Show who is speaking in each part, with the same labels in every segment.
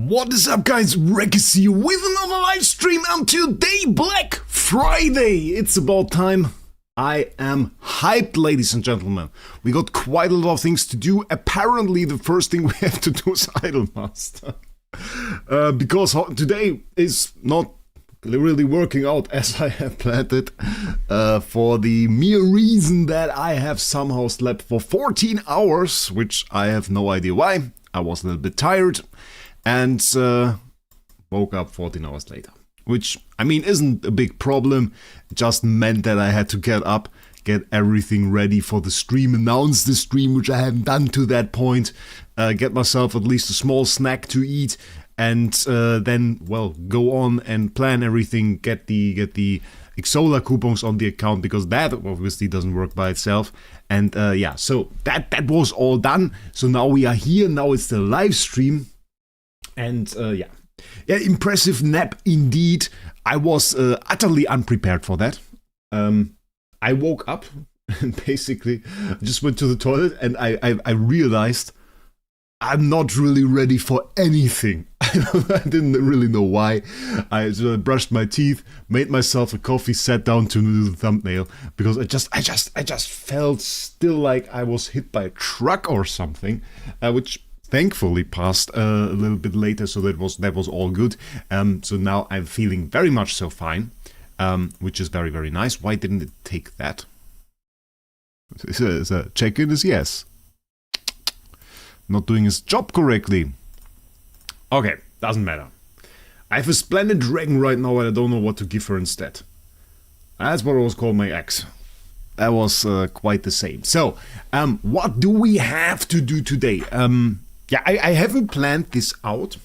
Speaker 1: What is up, guys? Wraec is here with another live stream, and today, Black Friday! It's about time. I am hyped, ladies and gentlemen. We got quite a lot of things to do. Apparently, the first thing we have to do is Idolmaster. Because today is not really working out as I have planned it. For the mere reason that I have somehow slept for 14 hours, which I have no idea why. I was a little bit tired. And woke up 14 hours later, which, I mean, isn't a big problem. It just meant that I had to get up, get everything ready for the stream, announce the stream, which I hadn't done to that point, get myself at least a small snack to eat, and then, well, go on and plan everything, get the Xsola coupons on the account, because that obviously doesn't work by itself. And yeah, so that was all done. So now we are here, now it's the live stream. And yeah, impressive nap indeed. I was utterly unprepared for that. I woke up and basically just went to the toilet, and I realized I'm not really ready for anything. I didn't really know why. I brushed my teeth, made myself a coffee, sat down to do the thumbnail, because I just felt still like I was hit by a truck or something, which thankfully passed a little bit later, so that was all good. So now I'm feeling very much so fine, which is very, very nice. Why didn't it take that? The check-in is yes. Not doing his job correctly. Okay, doesn't matter. I have a splendid dragon right now, and I don't know what to give her instead. That's what I was called my ex. That was quite the same. So, what do we have to do today? Yeah, I haven't planned this out.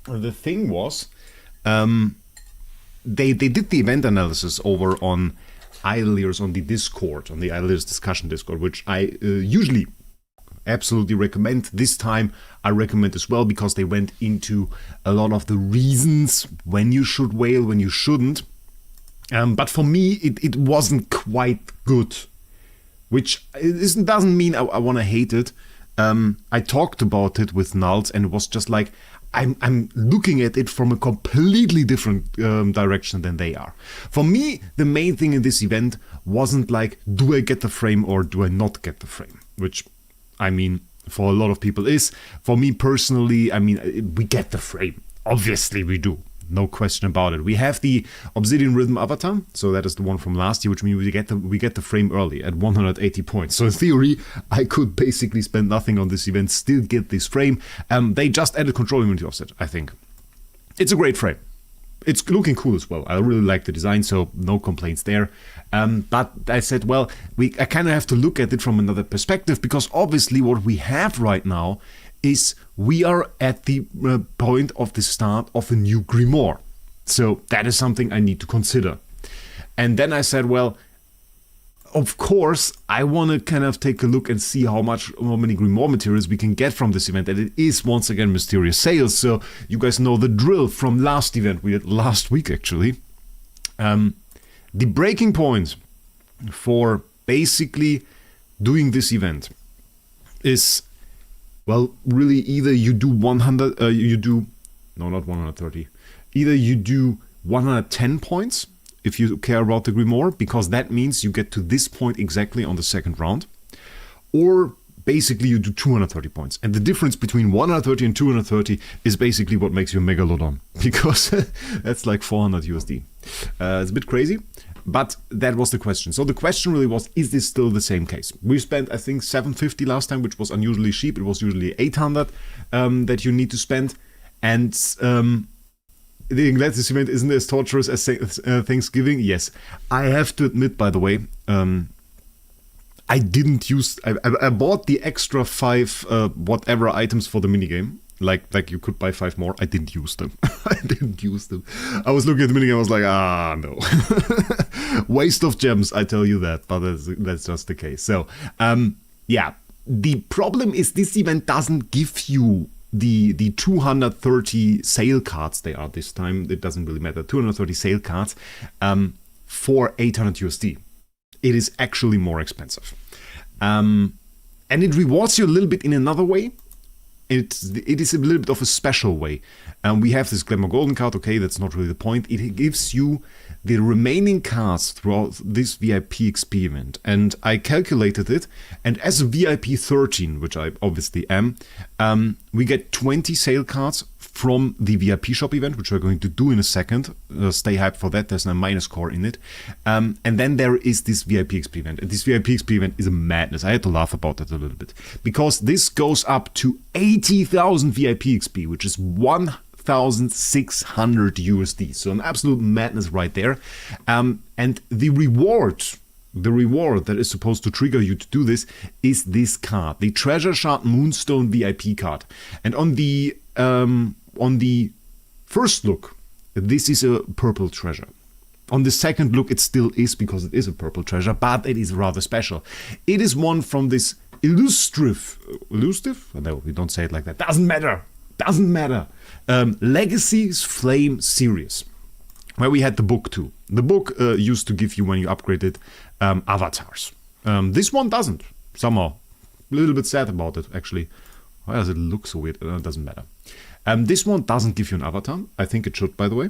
Speaker 1: The thing was, they did the event analysis over on Idlers on the Discord, on the Idlers discussion Discord, which I usually absolutely recommend. This time I recommend as well, because they went into a lot of the reasons when you should whale, when you shouldn't. But for me, it wasn't quite good, which doesn't mean I want to hate it. I talked about it with Nulls, and it was just like, I'm looking at it from a completely different direction than they are. For me, the main thing in this event wasn't like, do I get the frame or do I not get the frame? Which, I mean, for a lot of people is. For me personally, I mean, we get the frame. Obviously we do. No question about it. We have the Obsidian Rhythm avatar, so that is the one from last year, which means we get the frame early at 180 points. So in theory, I could basically spend nothing on this event, still get this frame. They just added control immunity offset, I think. It's a great frame. It's looking cool as well. I really like the design, so no complaints there. But I said, well, I kind of have to look at it from another perspective, because obviously what we have right now is we are at the point of the start of a new Grimoire. So that is something I need to consider. And then I said, well, of course, I want to kind of take a look and see how many Grimoire materials we can get from this event. And it is, once again, mysterious sales. So you guys know the drill from last event we had last week, actually. The breaking point for basically doing this event is, well, really either you do 100, not 130. Either you do 110 points if you care about the Grimoire, because that means you get to this point exactly on the second round, or basically you do 230 points. And the difference between 130 and 230 is basically what makes you a Megalodon, because that's like 400 USD. It's a bit crazy. But that was the question. So the question really was, is this still the same case? We spent, I think, 750 last time, which was unusually cheap. It was usually 800 that you need to spend. And the Inglaterra event isn't as torturous as Thanksgiving. Yes. I have to admit, by the way, I didn't use... I bought the extra 5 whatever items for the minigame. Like you could buy 5 more. I didn't use them. I was looking at the minigame, I was like, no. Waste of gems, I tell you that, but that's just the case. So, yeah, the problem is this event doesn't give you the 230 sale cards they are this time. It doesn't really matter. 230 sale cards for 800 USD. It is actually more expensive. And it rewards you a little bit in another way. it is a little bit of a special way. We have this Glamour Golden card, okay, that's not really the point. It gives you the remaining cards throughout this VIP XP event. And I calculated it, and as a VIP 13, which I obviously am, we get 20 sale cards from the VIP shop event, which we're going to do in a second. Stay hyped for that, there's no minus core in it. And then there is this VIP XP event. And this VIP XP event is a madness. I had to laugh about it a little bit. Because this goes up to 80,000 VIP XP, which is 1,600 USD. So an absolute madness right there. And the reward that is supposed to trigger you to do this is this card, the Treasure Shard Moonstone VIP card. And on the first look, this is a purple treasure. On the second look, it still is, because it is a purple treasure, but it is rather special. It is one from this illustrative? No, we don't say it like that. Doesn't matter. Legacy's Flame series, where we had the book too. The book used to give you, when you upgraded, avatars. This one doesn't, somehow. A little bit sad about it, actually. Why does it look so weird? It doesn't matter. This one doesn't give you an avatar. I think it should, by the way.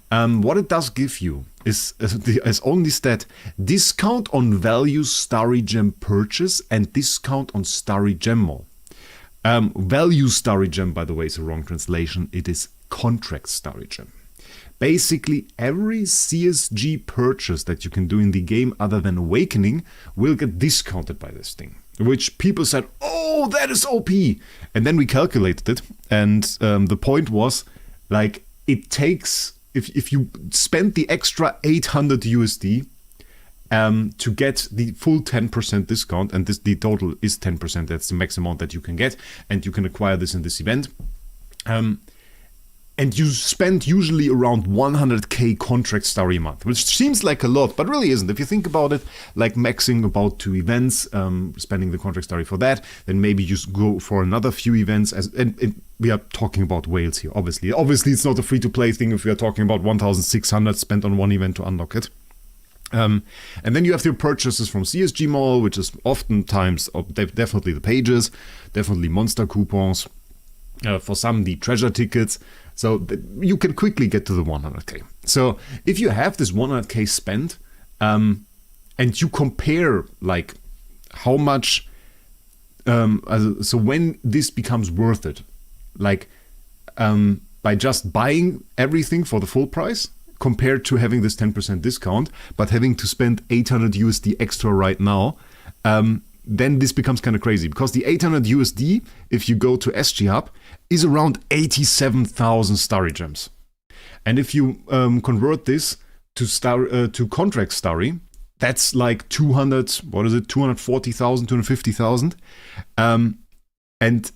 Speaker 1: What it does give you is, as only stat, discount on value Starry Gem purchase and discount on Starry Gem Mall. Value Starry Gem, by the way, is a wrong translation. It is contract Starry Gem. Basically, every CSG purchase that you can do in the game other than Awakening will get discounted by this thing. Which people said, oh, that is OP. And then we calculated it. And the point was, like, it takes, if you spend the extra 800 USD to get the full 10% discount, and the total is 10%, that's the max amount that you can get, and you can acquire this in this event. And you spend usually around 100k contract starry a month, which seems like a lot, but really isn't. If you think about it, like maxing about 2 events, spending the contract starry for that, then maybe you go for another few events. And we are talking about whales here, obviously. Obviously, it's not a free-to-play thing if we are talking about 1,600 spent on one event to unlock it. And then you have your purchases from CSG Mall, which is oftentimes definitely the pages, definitely monster coupons, for some the treasure tickets. So you can quickly get to the 100k. So if you have this 100k spent, and you compare like how much, so when this becomes worth it, like by just buying everything for the full price, compared to having this 10% discount, but having to spend 800 USD extra right now, then this becomes kind of crazy, because the 800 USD, if you go to SG Hub, is around 87,000 Starry Gems. And if you convert this to contract Starry, that's like 240,000, 250,000. And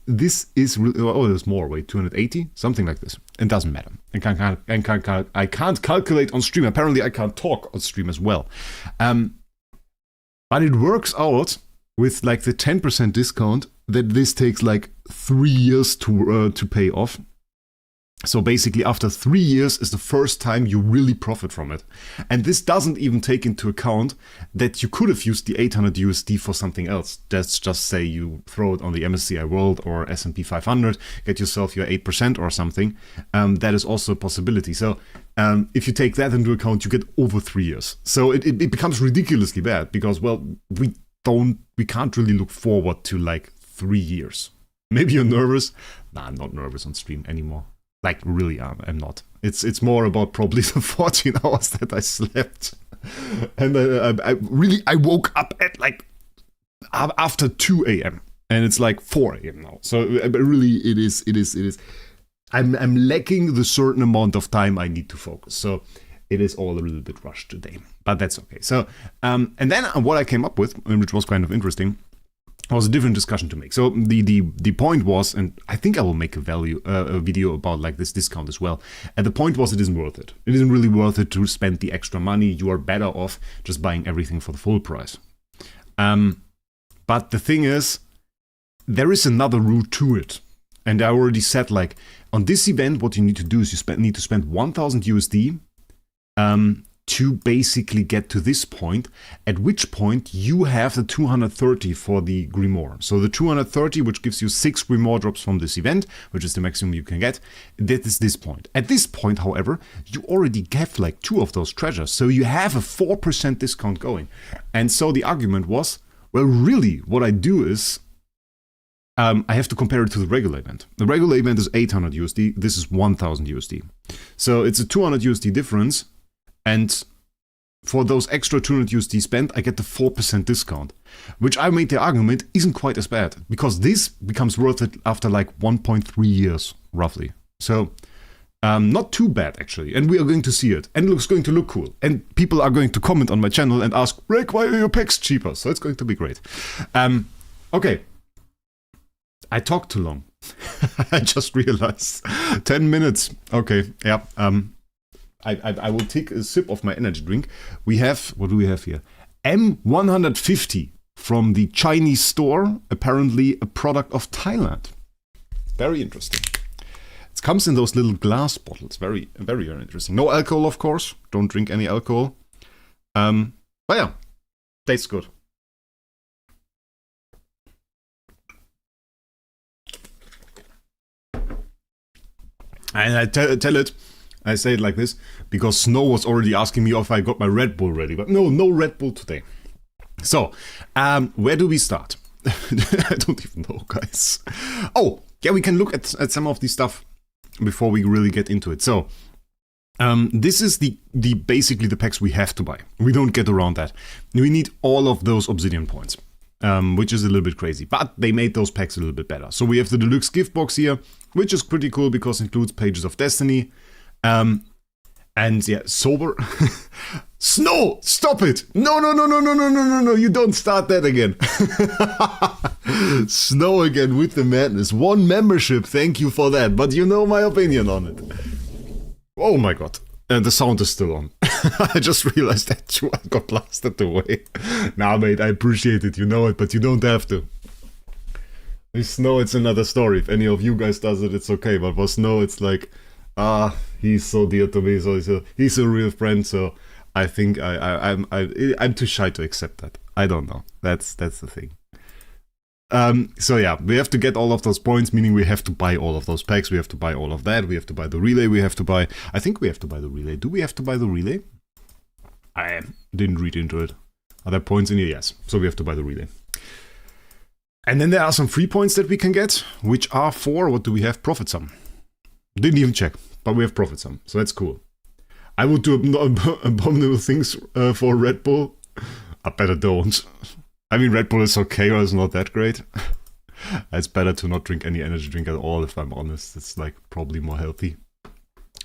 Speaker 1: this is, there's more, wait, 280? Something like this. It doesn't matter. I can't calculate on stream. Apparently I can't talk on stream as well. But it works out with like the 10% discount that this takes like 3 years to pay off. So basically after 3 years is the first time you really profit from it. And this doesn't even take into account that you could have used the 800 USD for something else. Let's just say you throw it on the MSCI World or S&P 500, get yourself your 8% or something. That is also a possibility. So if you take that into account, you get over 3 years. So it becomes ridiculously bad because, well, we can't really look forward to like 3 years. Maybe you're nervous. Nah, I'm not nervous on stream anymore. Like, really, I'm not. It's more about probably the 14 hours that I slept. And I woke up at like after 2 a.m. And it's like 4 a.m. now. So really, it is. I'm lacking the certain amount of time I need to focus. So it is all a little bit rushed today. But that's okay. So, and then what I came up with, which was kind of interesting, was a different discussion to make. So the point was, and I think I will make a video about like this discount as well. And the point was, it isn't worth it. It isn't really worth it to spend the extra money. You are better off just buying everything for the full price. But the thing is, there is another route to it. And I already said, like, on this event, what you need to do is you need to spend 1,000 USD to basically get to this point, at which point you have the 230 for the Grimoire. So the 230, which gives you 6 Grimoire drops from this event, which is the maximum you can get, that is this point. At this point, however, you already have like 2 of those treasures, so you have a 4% discount going. And so the argument was, well, really, what I do is, I have to compare it to the regular event. The regular event is 800 USD, this is 1000 USD. So it's a 200 USD difference, and for those extra 200 USD spent, I get the 4% discount, which I made the argument isn't quite as bad, because this becomes worth it after like 1.3 years, roughly. So, not too bad, actually, and we are going to see it, and it's going to look cool, and people are going to comment on my channel and ask, Wraec, why are your packs cheaper? So it's going to be great. Okay. I talked too long. I just realized. 10 minutes. Okay, yeah. I will take a sip of my energy drink. We have, what do we have here? M150 from the Chinese store. Apparently a product of Thailand. Very interesting. It comes in those little glass bottles. Very, very, very interesting. No alcohol, of course. Don't drink any alcohol. But yeah, tastes good. And I tell it, I say it like this, because Snow was already asking me if I got my Red Bull ready, but no Red Bull today. So, where do we start? I don't even know, guys. Oh, yeah, we can look at some of the stuff before we really get into it. So, this is the basically the packs we have to buy. We don't get around that. We need all of those obsidian points. Which is a little bit crazy, but they made those packs a little bit better. So we have the deluxe gift box here, which is pretty cool because it includes Pages of Destiny. And yeah, sober. Snow, stop it! No, you don't start that again. Snow again with the madness. 1 membership, thank you for that, but you know my opinion on it. Oh my god. And the sound is still on. I just realized that too. I got blasted away. Nah, mate, I appreciate it. You know it, but you don't have to. With Snow, it's another story. If any of you guys does it, it's okay. But for Snow, it's like, he's so dear to me. So he's a real friend. So I think I'm too shy to accept that. I don't know. That's the thing. So yeah, we have to get all of those points, meaning we have to buy all of those packs, we have to buy all of that, we have to buy the relay, I think we have to buy the relay. Do we have to buy the relay? I didn't read into it. Are there points in here? Yes. So we have to buy the relay. And then there are some free points that we can get, which are for, what do we have? Profit sum. Didn't even check, but we have profit sum, so that's cool. I would do abominable things for Red Bull. I better don't. I mean, Red Bull is okay, or it's not that great. It's better to not drink any energy drink at all, if I'm honest. It's like probably more healthy.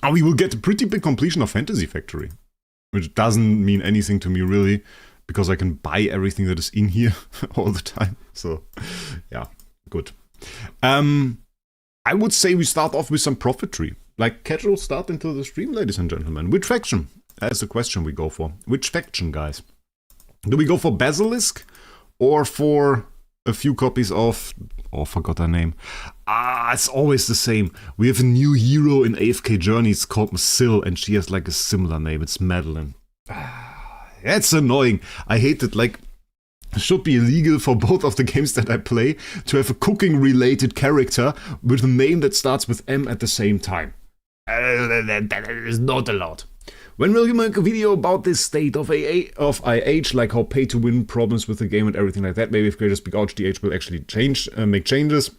Speaker 1: And we will get a pretty big completion of Fantasy Factory, which doesn't mean anything to me really, because I can buy everything that is in here all the time. So, yeah, good. I would say we start off with some profitry. Like casual start into the stream, ladies and gentlemen. Which faction? That's the question we go for. Which faction, guys? Do we go for Basilisk? Or for a few copies of... Oh, I forgot her name. It's always the same. We have a new hero in AFK Journey. It's called Masil, and she has like a similar name. It's Madeline. It's annoying. I hate it. Like, it should be illegal for both of the games that I play to have a cooking-related character with a name that starts with M at the same time. That is not allowed. When will you make a video about this state of IH, like how pay-to-win problems with the game and everything like that? Maybe if creators speak out, DH will actually make changes.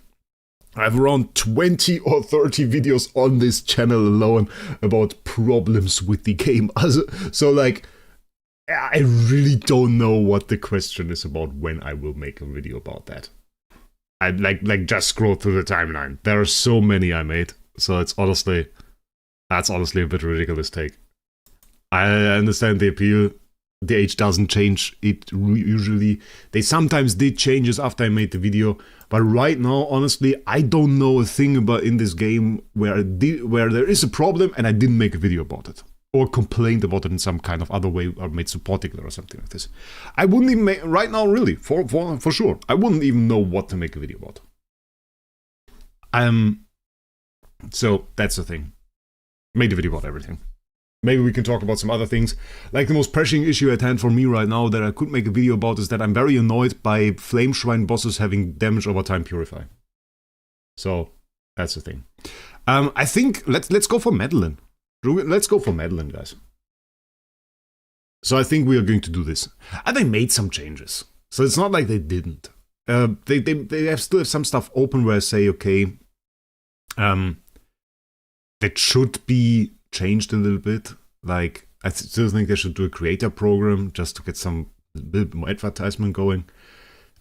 Speaker 1: I have around 20 or 30 videos on this channel alone about problems with the game. So like, I really don't know what the question is about when I will make a video about that. I like just scroll through the timeline. There are so many I made, so that's honestly a bit ridiculous take. I understand the appeal. The age doesn't change it usually. They sometimes did changes after I made the video, but right now, honestly, I don't know a thing about in this game where there is a problem and I didn't make a video about it. Or complained about it in some kind of other way, or made support or something like this. I wouldn't even make, right now, really, for sure, I wouldn't even know what to make a video about. So, that's the thing. Made a video about everything. Maybe we can talk about some other things. Like the most pressing issue at hand for me right now that I could make a video about is that I'm very annoyed by Flame Shrine bosses having damage over time purify. So, that's the thing. I think, let's go for Madeline. Let's go for Madeline, guys. So I think we are going to do this. And they made some changes. So it's not like they didn't. They still have some stuff open where I say, okay, that should be changed a little bit. Like, I still think they should do a creator program just to get some bit more advertisement going.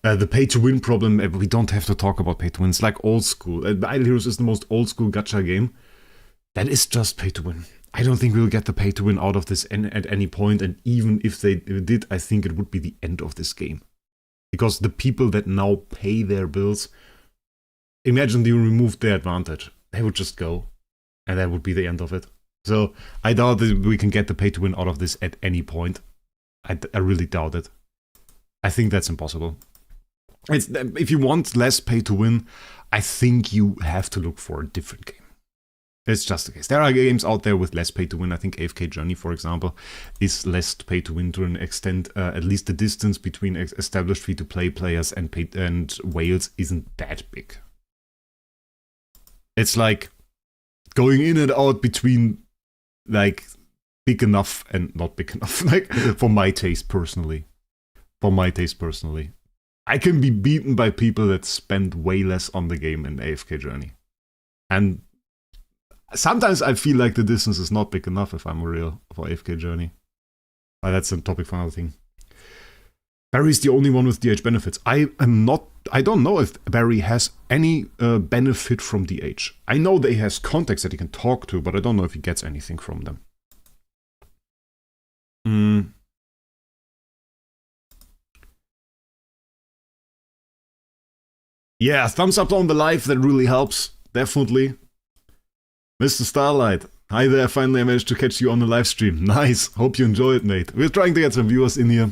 Speaker 1: The pay-to-win problem, we don't have to talk about pay-to-win. It's like old school. Idle Heroes is the most old school gacha game. That is just pay-to-win. I don't think we'll get the pay-to-win out of this at any point, and even if they did, I think it would be the end of this game. Because the people that now pay their bills, imagine you removed their advantage. They would just go, and that would be the end of it. So I doubt that we can get the pay-to-win out of this at any point. I really doubt it. I think that's impossible. If you want less pay-to-win, I think you have to look for a different game. It's just the case. There are games out there with less pay-to-win. I think AFK Journey, for example, is less pay-to-win to an extent. At least the distance between established free-to-play players and whales isn't that big. It's like going in and out between, like, big enough and not big enough. Like, for my taste personally. I can be beaten by people that spend way less on the game in AFK Journey. And sometimes I feel like the distance is not big enough, if I'm real, for AFK Journey. But that's a topic for another thing. Barry's the only one with DH benefits. I don't know if Barry has any benefit from DH. I know that he has contacts that he can talk to, but I don't know if he gets anything from them. Yeah, thumbs up on the live, that really helps. Definitely. Mr. Starlight, hi there, finally I managed to catch you on the live stream. Nice, hope you enjoy it, mate. We're trying to get some viewers in here.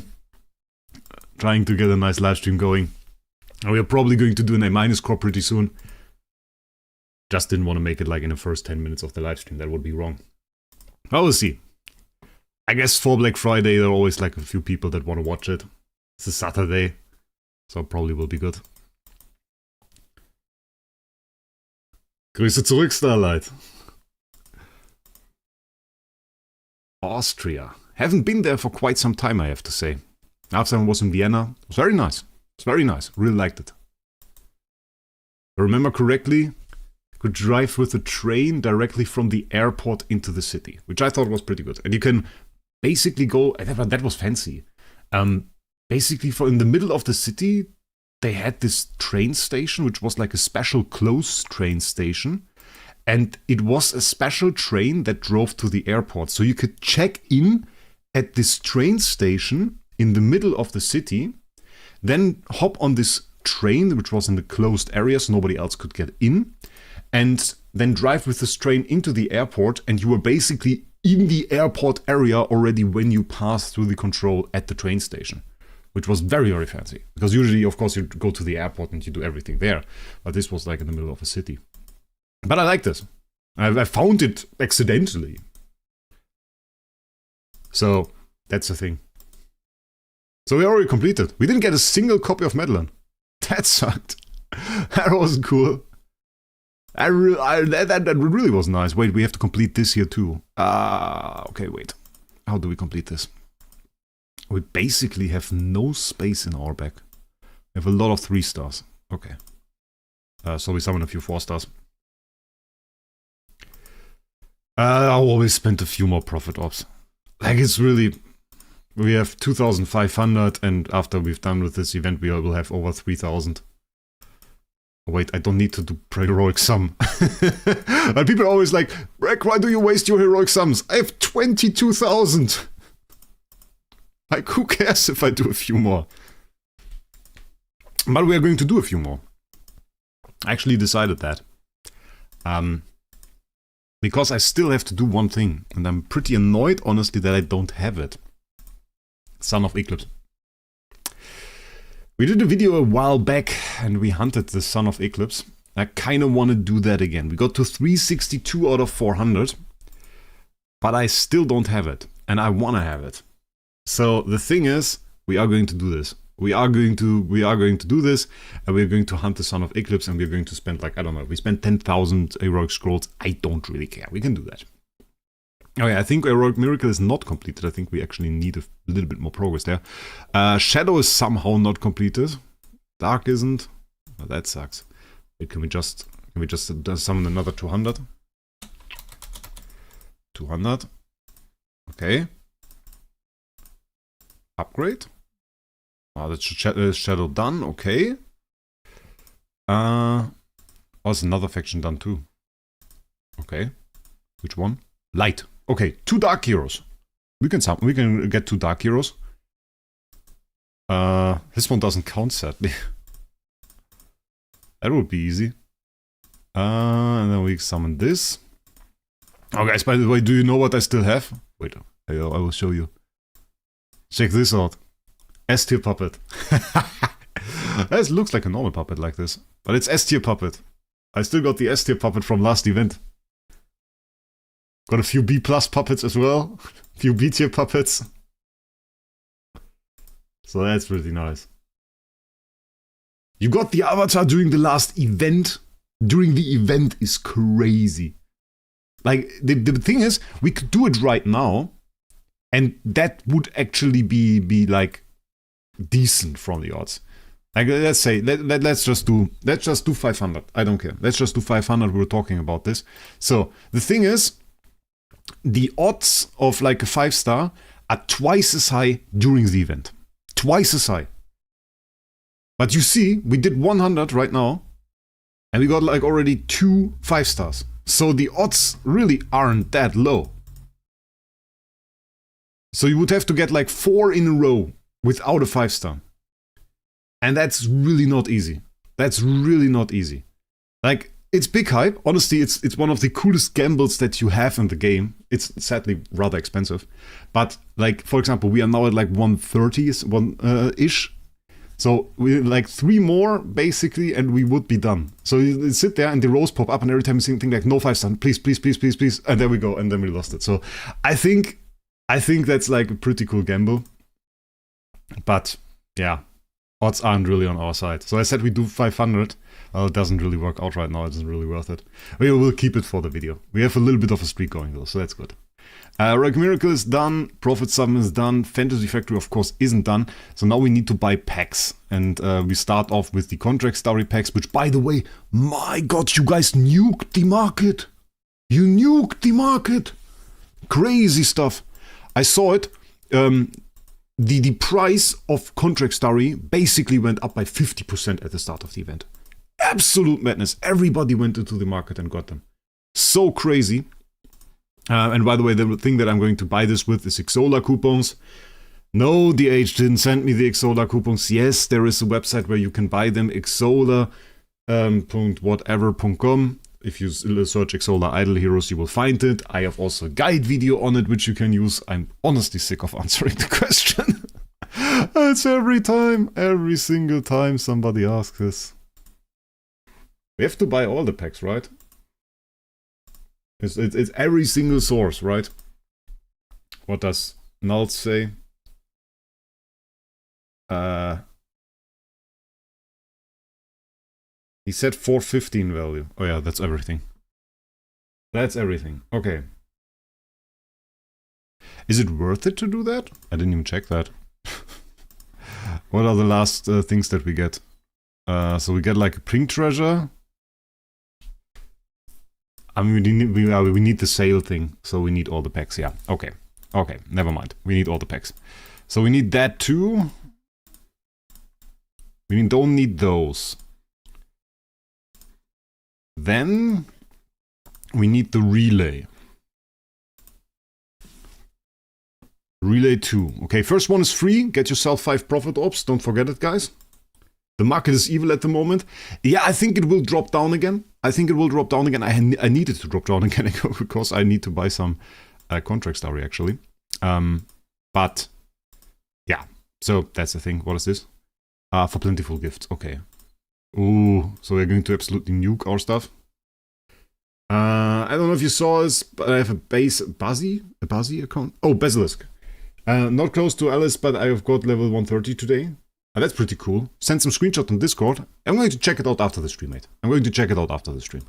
Speaker 1: Trying to get a nice live stream going. We're probably going to do an A- crop pretty soon. Just didn't want to make it like in the first 10 minutes of the live stream, that would be wrong. Well, we'll see. I guess for Black Friday there are always like a few people that want to watch it. It's a Saturday, so it probably will be good. Grüße zurück, Starlight. Austria. Haven't been there for quite some time, I have to say. Last time I was in Vienna. It was very nice. It's very nice. Really liked it. If I remember correctly, I could drive with a train directly from the airport into the city, which I thought was pretty good. And you can basically go... That was fancy. Basically, in the middle of the city, they had this train station, which was like a special closed train station. And it was a special train that drove to the airport. So you could check in at this train station in the middle of the city, then hop on this train, which was in the closed area, so nobody else could get in, and then drive with this train into the airport, and you were basically in the airport area already when you passed through the control at the train station, which was very, very fancy. Because usually, of course, you go to the airport and you do everything there, but this was like in the middle of a city. But I like this. I found it accidentally. So, that's the thing. So we already completed. We didn't get a single copy of Madeline. That sucked. That wasn't cool. That really was nice. Wait, we have to complete this here too. Okay, wait. How do we complete this? We basically have no space in our bag. We have a lot of 3 stars. Okay. So we summon a few 4 stars. I'll always spend a few more profit ops. Like, it's really... We have 2,500, and after we've done with this event, we will have over 3,000. Oh, wait, I don't need to do heroic sum. But people are always like, Wraec, why do you waste your heroic sums? I have 22,000. Like, who cares if I do a few more? But we are going to do a few more. I actually decided that. Because I still have to do one thing, and I'm pretty annoyed, honestly, that I don't have it. Son of Eclipse. We did a video a while back and we hunted the Son of Eclipse. I kind of want to do that again. We got to 362 out of 400. but I still don't have it, and I want to have it. So the thing is, we are going to do this. We are going to do this, and we're going to hunt the Son of Eclipse, and we're going to spend, like, I don't know, we spend 10,000 heroic scrolls. I don't really care. We can do that. Okay, I think Heroic Miracle is not completed. I think we actually need a little bit more progress there. Shadow is somehow not completed. Dark isn't. Oh, that sucks. Wait, can we just summon another 200? 200. Okay. Upgrade. That's Shadow done. Okay. Oh, it's another faction done too. Okay. Which one? Light. Okay, 2 Dark Heroes. We can get 2 Dark Heroes. This one doesn't count, sadly. That would be easy. And then we summon this. Oh, guys, by the way, do you know what I still have? Wait, I will show you. Check this out. S-tier puppet. This looks like a normal puppet like this, but it's S-tier puppet. I still got the S-tier puppet from last event. Got a few B+ puppets as well. A few B-tier puppets. So that's pretty nice. You got the avatar during the last event. During the event is crazy. Like, the thing is, we could do it right now, and that would actually be like decent from the odds. Like, let's say, let's just do 500. I don't care. Let's just do 500. We're talking about this. So the thing is, the odds of like a 5-star are twice as high during the event. Twice as high. But you see, we did 100 right now, and we got like already 2 5-stars. So the odds really aren't that low. So you would have to get like 4 in a row without a 5-star. And that's really not easy. That's really not easy. Like, it's big hype. Honestly, it's one of the coolest gambles that you have in the game. It's sadly rather expensive. But, like, for example, we are now at like 130-ish. So we like 3 more, basically, and we would be done. So you sit there and the rows pop up, and every time you think like, no 5-star, please, please, please, please, please. And there we go, and then we lost it. So I think that's like a pretty cool gamble. But, yeah, odds aren't really on our side. So I said we do 500. Well, it doesn't really work out right now. It isn't really worth it. We'll keep it for the video. We have a little bit of a streak going, though, so that's good. Heroic Miracle is done, Prophet Summon is done, Fantasy Factory of course isn't done, so now we need to buy packs, and we start off with the Contract Story packs, which by the way, my god, you guys nuked the market! You nuked the market! Crazy stuff! I saw it, the price of Contract Story basically went up by 50% at the start of the event. Absolute madness, everybody went into the market and got them. So crazy. And by the way, the thing that I'm going to buy this with is Xsola coupons. No, DH didn't send me the Xsola coupons. Yes, there is a website where you can buy them, xsola.whatever.com. If you search Xsola Idle Heroes, you will find it. I have also a guide video on it, which you can use. I'm honestly sick of answering the question. It's every single time somebody asks this. We have to buy all the packs, right? It's every single source, right? What does Null say? He said 415 value. Oh yeah, that's everything. That's everything. Okay. Is it worth it to do that? I didn't even check that. What are the last things that we get? So we get like a pink treasure. I mean, we need the sale thing, so we need all the packs, yeah. Okay, never mind. We need all the packs. So we need that too. We don't need those. Then we need the relay. Relay 2. Okay, first one is free. Get yourself 5 profit orbs. Don't forget it, guys. The market is evil at the moment. Yeah, I think it will drop down again. I need it to drop down again because I need to buy some Contract Story, actually. But, yeah. So, that's the thing. What is this? For plentiful gifts. Okay. Ooh, so we're going to absolutely nuke our stuff. I don't know if you saw this, but I have a Bazi account. Oh, Basilisk. Not close to Alice, but I've got level 130 today. That's pretty cool. Send some screenshot on Discord. I'm going to check it out after the stream, mate. I'm going to check it out after the stream.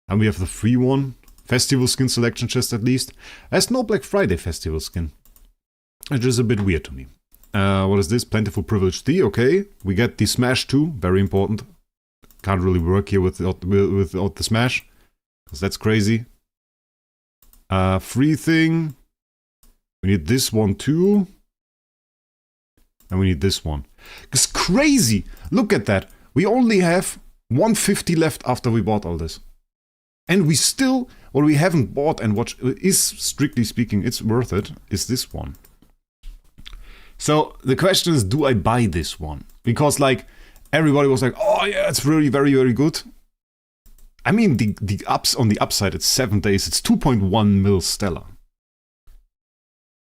Speaker 1: And we have the free one. Festival skin selection chest at least. There's no Black Friday festival skin. Which is a bit weird to me. What is this? Plentiful Privilege 3, okay. We get the Smash 2, very important. Can't really work here without the Smash. Because that's crazy. Free thing. We need this one too. And we need this one. It's crazy! Look at that. We only have 150 left after we bought all this. And we still, what we haven't bought and what is, strictly speaking, it's worth it, is this one. So the question is, do I buy this one? Because like, everybody was like, oh yeah, it's really very, very good. I mean, on the upside, it's 7 days, it's 2.1 mil stellar.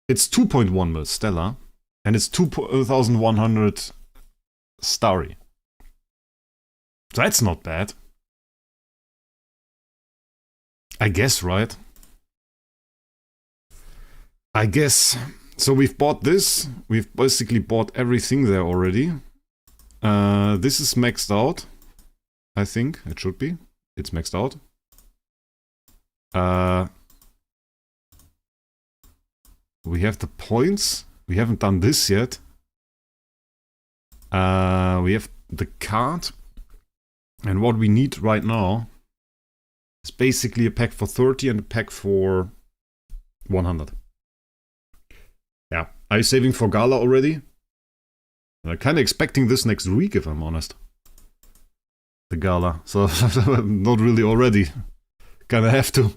Speaker 1: It's 2.1 mil stellar, and it's 2,100 starry. So that's not bad. I guess, right? I guess. So we've bought this. We've basically bought everything there already. This is maxed out. I think it should be. It's maxed out. We have the points. We haven't done this yet. We have the card. And what we need right now is basically a pack for 30 and a pack for 100. Yeah. Are you saving for Gala already? I'm kind of expecting this next week, if I'm honest. The Gala. So, not really already. Kinda have to.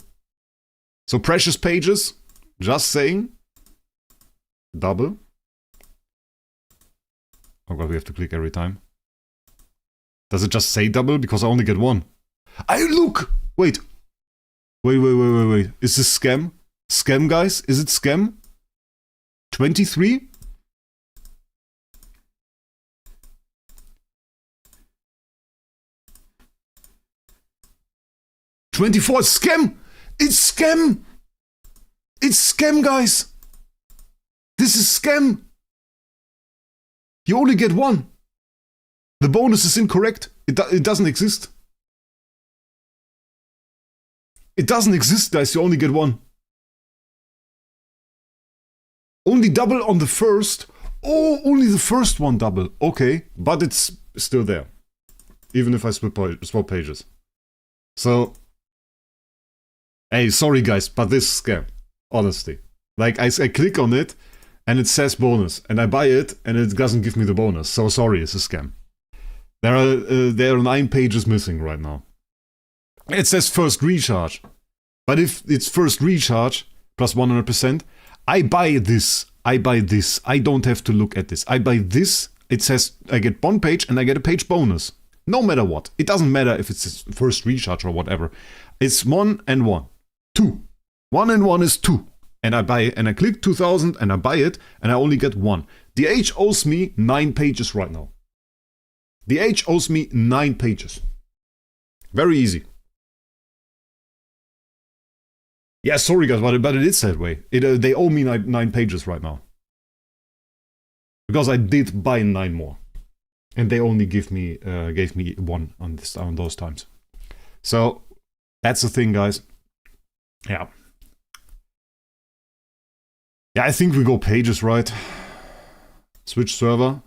Speaker 1: So, precious pages. Just saying. Double. Oh god, we have to click every time. Does it just say double? Because I only get one. Look! Wait. Wait. Is this scam? Scam, guys? Is it scam? 23? $24, scam! It's scam! It's scam, guys! This is scam! You only get one. The bonus is incorrect. It doesn't exist. It doesn't exist, guys. You only get one. Only double on the first. Oh, only the first one double. Okay, but it's still there. Even if I swap pages. So, hey, sorry guys, but this is scam. Honestly. Like, I click on it, and it says bonus. And I buy it, and it doesn't give me the bonus. So sorry, it's a scam. There are 9 pages missing right now. It says first recharge. But if it's first recharge, plus 100%, I buy this. I don't have to look at this. I buy this. It says I get one page and I get a page bonus. No matter what. It doesn't matter if it's first recharge or whatever. It's 1 and 1. 2. 1 and 1 is 2. And I buy it, and I click 2000 and I buy it, and I only get 1. The H owes me 9 pages right now. The H owes me 9 pages. Very easy. Yeah, sorry guys, but it is that way. They owe me 9 pages right now. Because I did buy 9 more. And they only gave me 1 on those times. So, that's the thing, guys. Yeah. Yeah, I think we go pages, right? Switch server.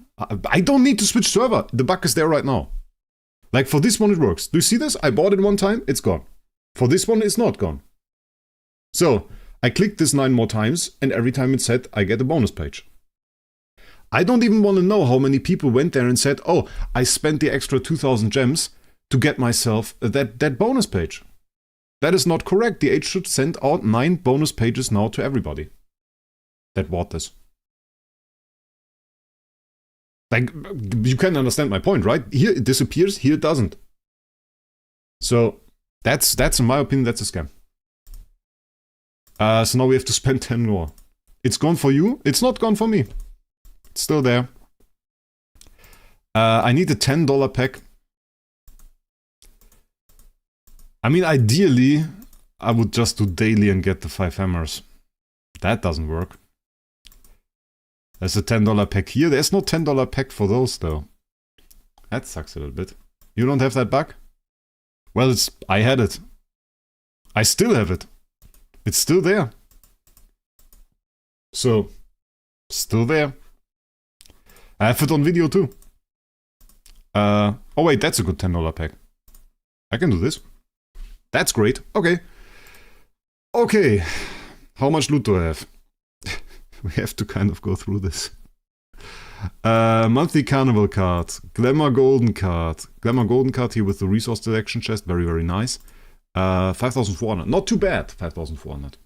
Speaker 1: I don't need to switch server. The bug is there right now. Like, for this one it works. Do you see this? I bought it one time, it's gone. For this one, it's not gone. So, I clicked this 9 more times, and every time it said, I get a bonus page. I don't even want to know how many people went there and said, oh, I spent the extra 2,000 gems to get myself that bonus page. That is not correct. The H should send out 9 bonus pages now to everybody that bought this. Like, you can understand my point, right? Here it disappears, here it doesn't. So, that's in my opinion, that's a scam. So now we have to spend 10 more. It's gone for you. It's not gone for me. It's still there. I need a $10 pack. I mean, ideally, I would just do daily and get the 5 hammers. That doesn't work. There's a $10 pack here. There's no $10 pack for those, though. That sucks a little bit. You don't have that bug? Well, I had it. I still have it. It's still there. So, still there. I have it on video, too. Oh wait, that's a good $10 pack. I can do this. That's great. Okay. Okay. How much loot do I have? We have to kind of go through this. Monthly Carnival card. Glamour Golden card. Glamour Golden card here with the resource selection chest. Very, very nice. 5,400. Not too bad. 5,400.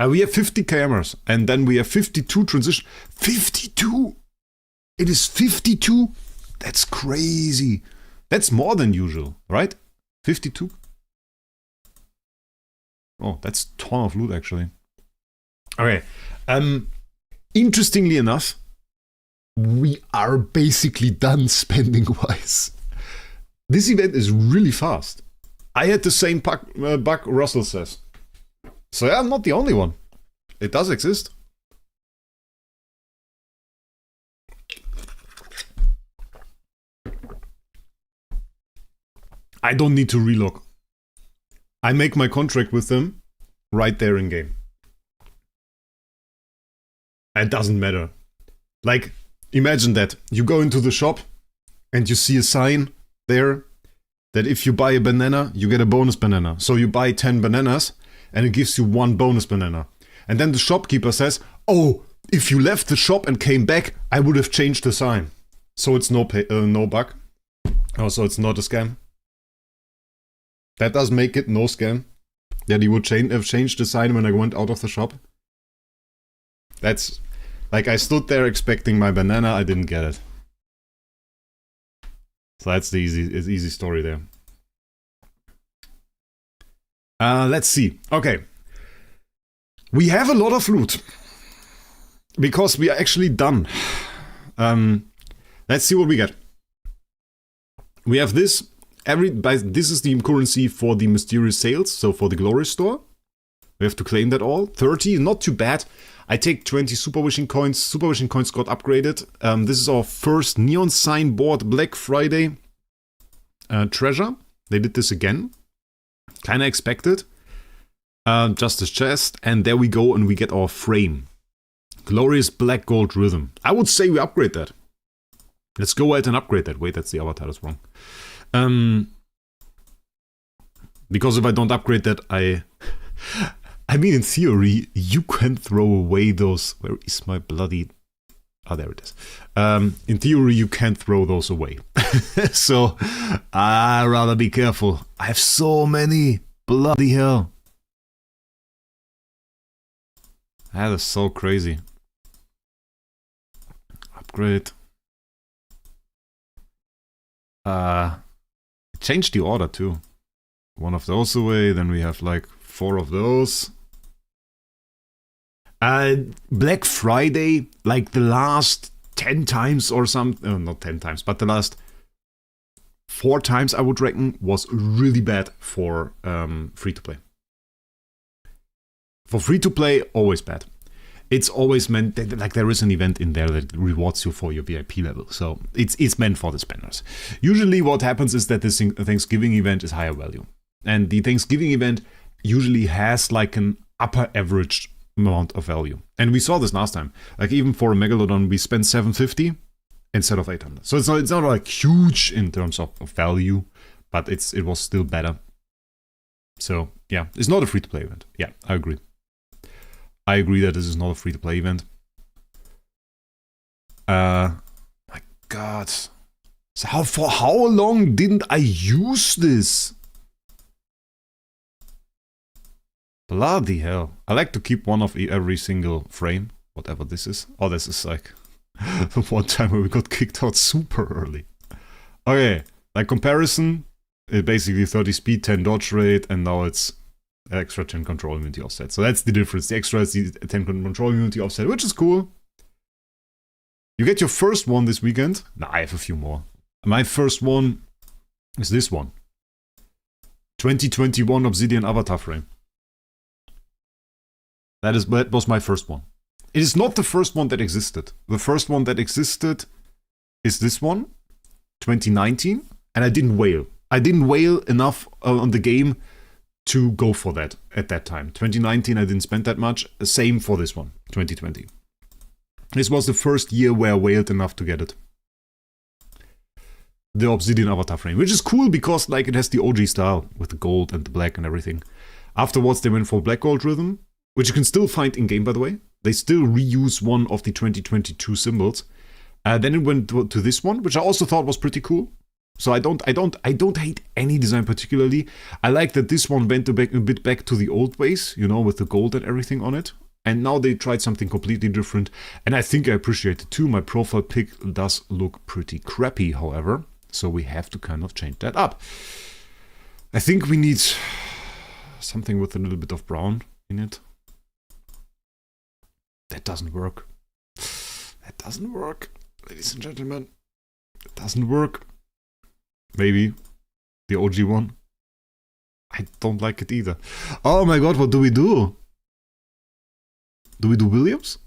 Speaker 1: We have 50 cameras. And then we have 52 transition. 52! It is 52? That's crazy. That's more than usual, right? 52? Oh, that's a ton of loot, actually. Okay. Interestingly enough, we are basically done spending-wise. This event is really fast. I had the same bug Russell says. So yeah, I'm not the only one. It does exist. I don't need to relog. I make my contract with them right there in game. It doesn't matter. Like, imagine that. You go into the shop and you see a sign there that if you buy a banana, you get a bonus banana. So you buy 10 bananas and it gives you 1 bonus banana. And then the shopkeeper says, oh, if you left the shop and came back, I would have changed the sign. So it's no bug. Oh, so it's not a scam. That does make it no scam. That he would have changed the sign when I went out of the shop. That's... Like, I stood there expecting my banana, I didn't get it. So that's the easy story there. Let's see. Okay. We have a lot of loot. Because we are actually done. Let's see what we get. We have this. This is the currency for the mysterious sales, so for the glory store. We have to claim that all. 30, not too bad. I take 20 super wishing coins. Super wishing coins got upgraded. This is our first neon sign board Black Friday treasure. They did this again. Kinda expected. Justice chest. And there we go, and we get our frame. Glorious black gold rhythm. I would say we upgrade that. Let's go ahead and upgrade that. Wait, that's the avatar, that's wrong. Because if I don't upgrade that, I mean, in theory, you can throw away those... Where is my bloody... Oh, there it is. In theory, you can't throw those away. So, I'd rather be careful. I have so many. Bloody hell. That is so crazy. Upgrade. Change the order too. 1 of those away, then we have like 4 of those. Black Friday, like the last 10 times or something, not 10 times, but the last 4 times I would reckon was really bad for free-to-play. For free-to-play, always bad. It's always meant that, like, there is an event in there that rewards you for your VIP level. So it's meant for the spenders. Usually what happens is that this Thanksgiving event is higher value. And the Thanksgiving event usually has like an upper average amount of value. And we saw this last time. Like even for a Megalodon, we spent 750 instead of 800. So it's not like huge in terms of value, but it was still better. So yeah, it's not a free-to-play event. Yeah, I agree. I agree that this is not a free-to-play event. My God. So for how long didn't I use this? Bloody hell. I like to keep one of every single frame, whatever this is. Oh, this is like the one time where we got kicked out super early. Okay, like comparison, it basically 30 speed, 10 dodge rate, and now it's extra 10 control immunity offset. So that's the difference. The extra is the 10 control immunity offset, which is cool. You get your first one this weekend. Nah, I have a few more. My first one is this one. 2021 Obsidian avatar frame. That was my first one. It is not the first one that existed. The first one that existed is this one, 2019, and I didn't wail. I didn't wail enough on the game to go for that at that time. 2019, I didn't spend that much. Same for this one, 2020. This was the first year where I wailed enough to get it. The Obsidian avatar frame, which is cool because like it has the OG style with the gold and the black and everything. Afterwards, they went for black gold rhythm, which you can still find in game, by the way. They still reuse one of the 2022 symbols. Then it went to this one, which I also thought was pretty cool. So I don't hate any design particularly. I like that this one went a bit back to the old ways, you know, with the gold and everything on it. And now they tried something completely different. And I think I appreciate it too. My profile pic does look pretty crappy, however. So we have to kind of change that up. I think we need something with a little bit of brown in it. That doesn't work. That doesn't work, ladies and gentlemen. It doesn't work. Maybe the OG one. I don't like it either. Oh my god, what do we do? Do we do Williams?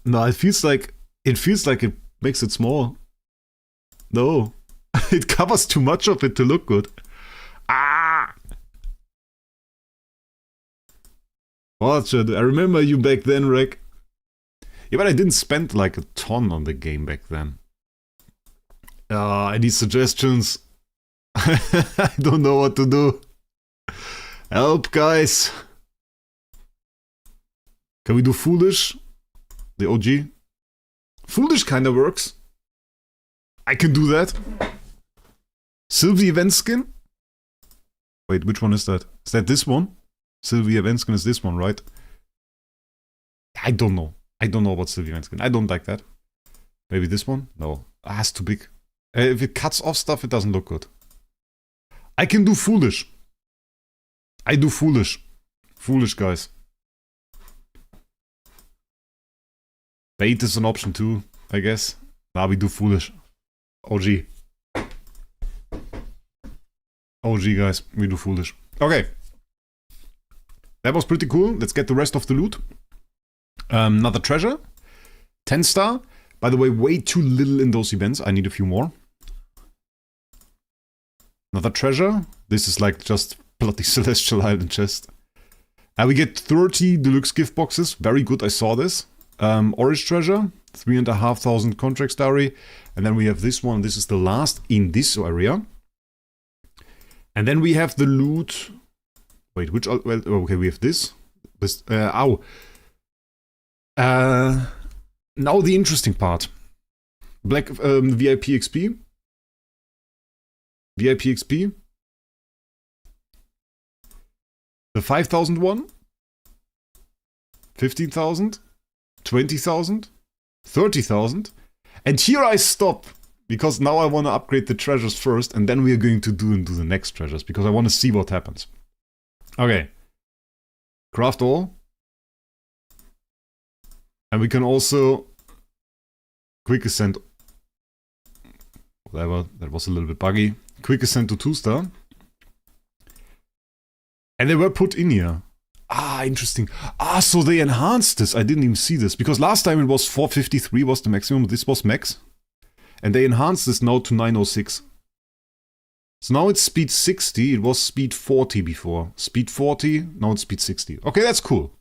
Speaker 1: No, it feels like it makes it small. No. It covers too much of it to look good. Ah! What should I remember you back then, Wraec? Yeah, but I didn't spend like a ton on the game back then. Any suggestions? I don't know what to do. Help, guys. Can we do Foolish? The OG? Foolish kinda works. I can do that. Sylvie event skin? Wait, which one is that? Is that this one? Sylvie event skin is this one, right? I don't know. I don't know about Sylvie event skin. I don't like that. Maybe this one? No. Ah, it's too big. If it cuts off stuff, it doesn't look good. I can do Foolish. I do Foolish. Foolish, guys. Bait is an option too, I guess. Nah, we do Foolish. OG. OG, guys. We do Foolish. Okay. That was pretty cool. Let's get the rest of the loot. Another treasure. 10 star. By the way, way too little in those events. I need a few more. Another treasure. This is like just bloody Celestial Island chest. We get 30 deluxe gift boxes. Very good, I saw this. Orange treasure. 3,500 contract dowry. And then we have this one. This is the last in this area. And then we have the loot. Wait, which... Well, okay, we have this. This ow. Now the interesting part. Black VIP XP. VIP XP. The 5,000 one. 15,000. 20,000. 30,000. And here I stop. Because now I want to upgrade the treasures first. And then we are going to do the next treasures. Because I want to see what happens. Okay. Craft all. And we can also quick ascent. Whatever, that was a little bit buggy. Quick ascent to 2-star. And they were put in here. Ah, interesting. Ah, so they enhanced this. I didn't even see this. Because last time it was 453 was the maximum. This was max. And they enhanced this now to 906. So now it's speed 60. It was speed 40 before. Speed 40, now it's speed 60. Okay, that's cool.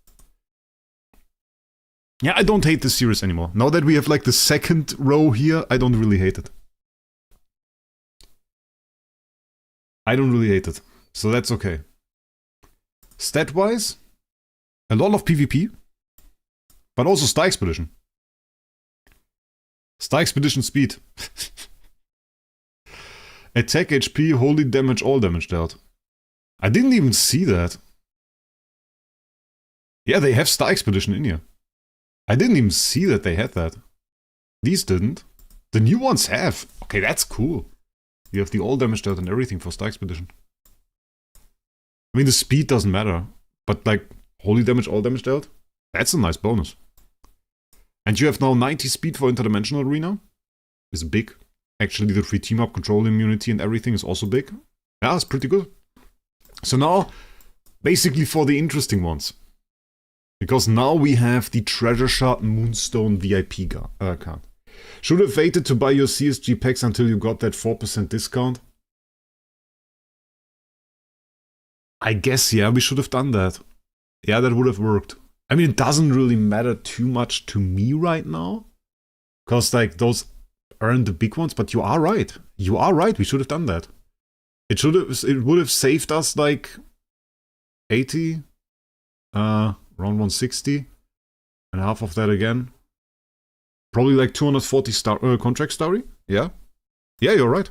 Speaker 1: Yeah, I don't hate this series anymore. Now that we have like the second row here, I don't really hate it. I don't really hate it. So that's okay. Stat-wise, a lot of PvP. But also Star Expedition. Star Expedition speed. Attack HP, holy damage, all damage dealt. I didn't even see that. Yeah, they have Star Expedition in here. I didn't even see that they had that. These didn't. The new ones have. Okay, that's cool. You have the all damage dealt and everything for Star Expedition. I mean, the speed doesn't matter. But like, holy damage, all damage dealt? That's a nice bonus. And you have now 90 speed for Interdimensional Arena. It's big. Actually, the free team-up, control immunity and everything is also big. Yeah, it's pretty good. So now, basically for the interesting ones. Because now we have the Treasure Shard Moonstone VIP card. Should have waited to buy your CSG packs until you got that 4% discount. I guess, yeah, we should have done that. Yeah, that would have worked. I mean, it doesn't really matter too much to me right now. Because, like, those aren't the big ones, but you are right. You are right, we should have done that. It would have saved us, like, 80? Around 160. And half of that again. Probably like 240 contract story. Yeah. Yeah, you're right.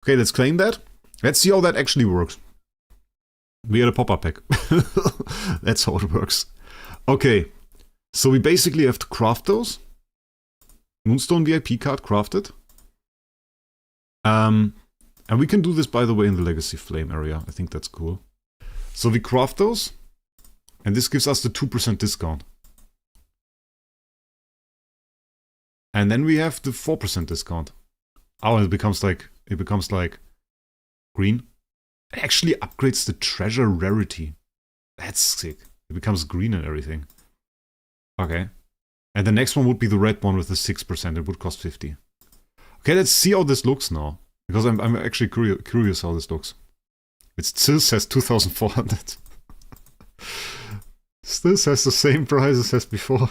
Speaker 1: Okay, let's claim that. Let's see how that actually works. We had a pop-up pack. That's how it works. Okay. So we basically have to craft those. Moonstone VIP card crafted. And we can do this, by the way, in the Legacy Flame area. I think that's cool. So we craft those. And this gives us the 2% discount. And then we have the 4% discount. Oh, and it becomes like green. It actually upgrades the treasure rarity. That's sick. It becomes green and everything. Okay. And the next one would be the red one with the 6%. It would cost 50. Okay, let's see how this looks now. Because I'm actually curious how this looks. It still says 2,400. Still says the same price as before.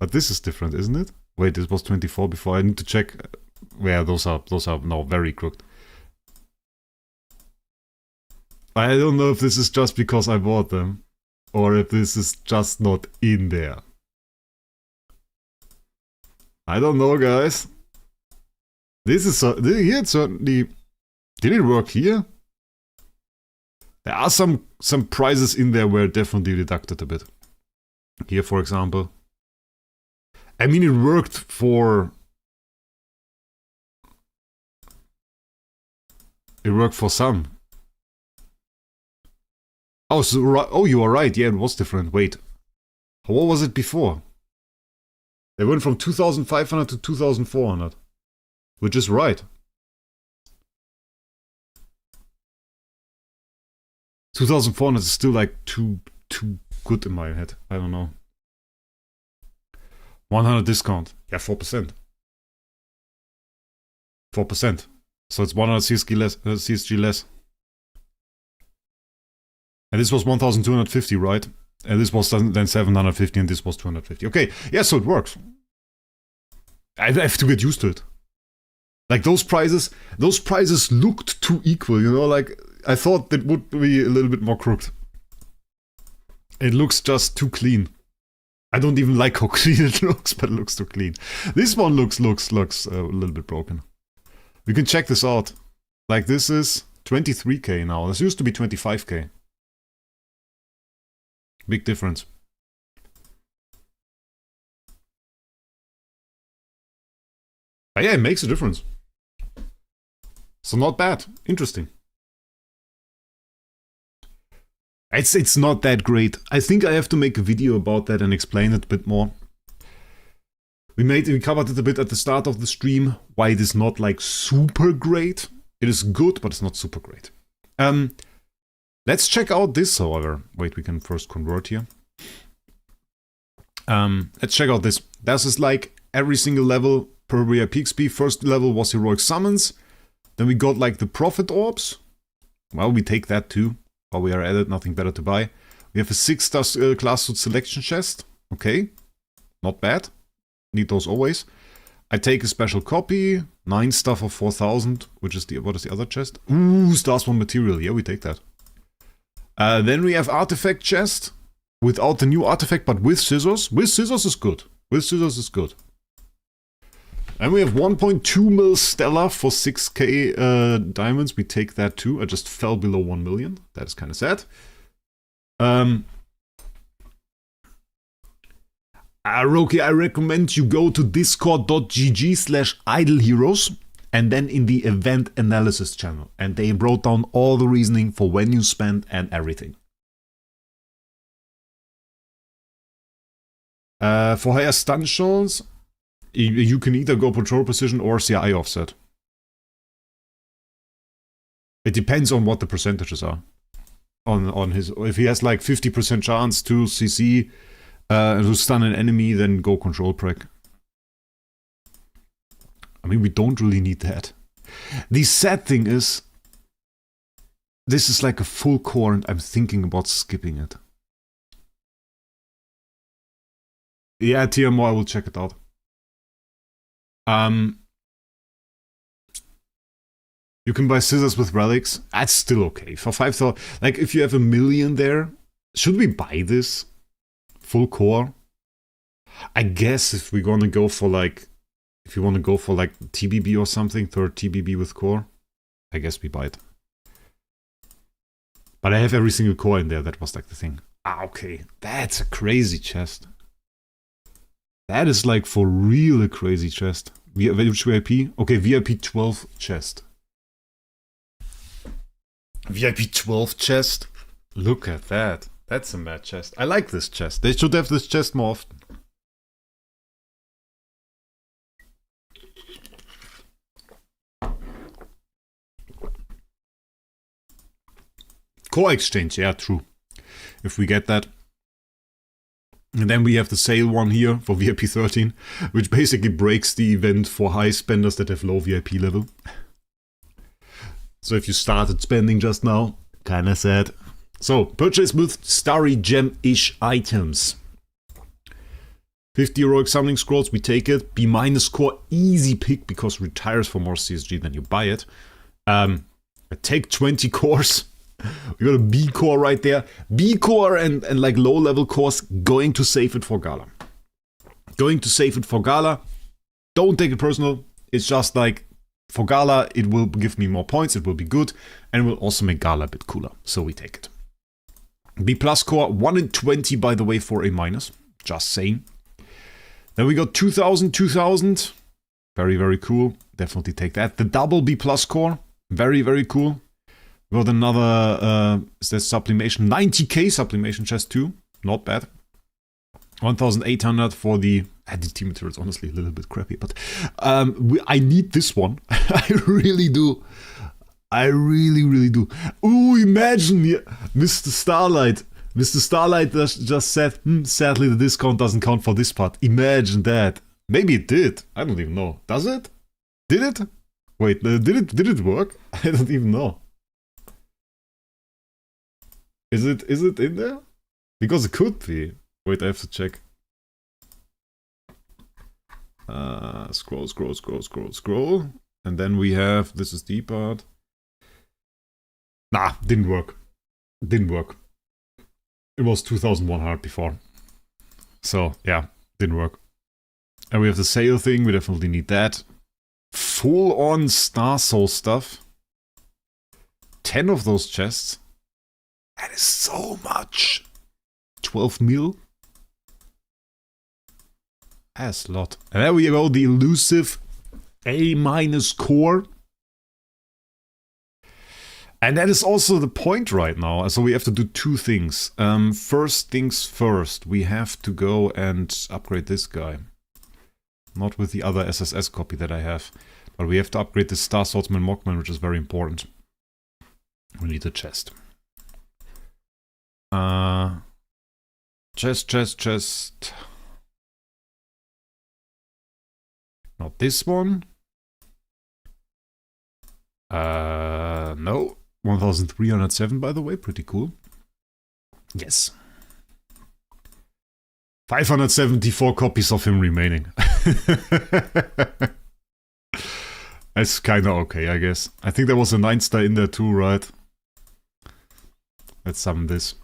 Speaker 1: But this is different, isn't it? Wait, this was 24 before. I need to check. Yeah, those are now very crooked. I don't know if this is just because I bought them, or if this is just not in there. I don't know, guys. This is here. It certainly did it work here. There are some prizes in there where it definitely deducted a bit. Here, for example. I mean, it worked for... It worked for some. Oh, oh, you are right. Yeah, it was different. Wait. What was it before? They went from 2,500 to 2,400. Which is right. 2,400 is still like too good in my head. I don't know. 100 discount. Yeah, 4%. 4%. So it's 100 CSG less. And this was 1,250, right? And this was then 750 and this was 250. Okay, yeah, so it works. I have to get used to it. Like those prices looked too equal, you know, like I thought that would be a little bit more crooked. It looks just too clean. I don't even like how clean it looks, but it looks too clean. This one looks a little bit broken. We can check this out. Like this is 23k now. This used to be 25k. Big difference. But yeah, it makes a difference. So not bad. Interesting. It's not that great. I think I have to make a video about that and explain it a bit more. We covered it a bit at the start of the stream, why it is not like super great. It is good, but it's not super great. Let's check out this, however. Wait, we can first convert here. Let's check out this. This is like every single level per VIP XP. First level was Heroic Summons. Then we got like the Prophet Orbs. Well, we take that too. While we are at it, nothing better to buy. We have a 6-star class suit selection chest. Okay, not bad. Need those always. I take a special copy. 9-star for 4,000, which is what is the other chest? Ooh, Stars 1 material. Yeah, we take that. Then we have artifact chest. Without the new artifact, but with scissors. With scissors is good. With scissors is good. And we have 1.2 mil Stellar for 6k diamonds. We take that too. I just fell below 1 million. That is kind of sad. Roki, I recommend you go to discord.gg/idleheroes and then in the event analysis channel. And they wrote down all the reasoning for when you spend and everything. For higher stun shows, you can either go patrol precision or CI offset. It depends on what the percentages are. On his, if he has like 50% chance to CC to stun an enemy, then go control preg. I mean, we don't really need that. The sad thing is, this is like a full core and I'm thinking about skipping it. Yeah, TMO, I will check it out. You can buy scissors with relics. That's still okay. For 5,000, like if you have 1 million there, should we buy this? Full core? I guess if we're gonna go for like, if you want to go for like TBB or something, third TBB with core, I guess we buy it. But I have every single core in there, that was like the thing. Ah, okay. That's a crazy chest. That is like for real a crazy chest. Which VIP? Okay, VIP 12 chest. VIP 12 chest? Look at that. That's a mad chest. I like this chest. They should have this chest more often. Core exchange, yeah, true. If we get that. And then we have the sale one here for VIP 13, which basically breaks the event for high spenders that have low VIP level. So if you started spending just now, kinda sad. So, purchase with starry gem-ish items. 50 heroic summoning scrolls, we take it. B- core, easy pick because retires for more CSG than you buy it. I take 20 cores. We got a B core right there. B core and like low level cores, going to save it for Gala. Going to save it for Gala. Don't take it personal. It's just like, for Gala, it will give me more points, it will be good, and it will also make Gala a bit cooler. So we take it. B plus core, 1 in 20 by the way for A-. Just saying. Then we got 2000, 2000. Very, very cool. Definitely take that. The double B plus core. Very, very cool. We got another, is that sublimation? 90k sublimation chest too. Not bad. 1800 for the DT materials, honestly a little bit crappy, but I need this one. I really do. I really do. Ooh, imagine, Mr. Starlight. Mr. Starlight just said, sadly the discount doesn't count for this part. Imagine that. Maybe it did. I don't even know. Does it? Did it? Wait, did it work? I don't even know. Is it in there? Because it could be. Wait, I have to check. Scroll. And then we have, this is the part. Nah, didn't work. Didn't work. It was 2100 before. So, yeah, didn't work. And we have the sale thing, we definitely need that. Full on Star Soul stuff. 10 of those chests. That is so much. 12 mil. That's a lot. And there we go, the elusive A- core. And that is also the point right now. So we have to do two things. First things first, we have to go and upgrade this guy. Not with the other SSS copy that I have. But we have to upgrade the Swordsman Mockman, which is very important. We need a chest. Chest. Not this one. No. 1307 by the way, pretty cool. Yes. 574 copies of him remaining. That's kinda okay, I guess. I think there was a 9-star in there too, right? Let's summon this.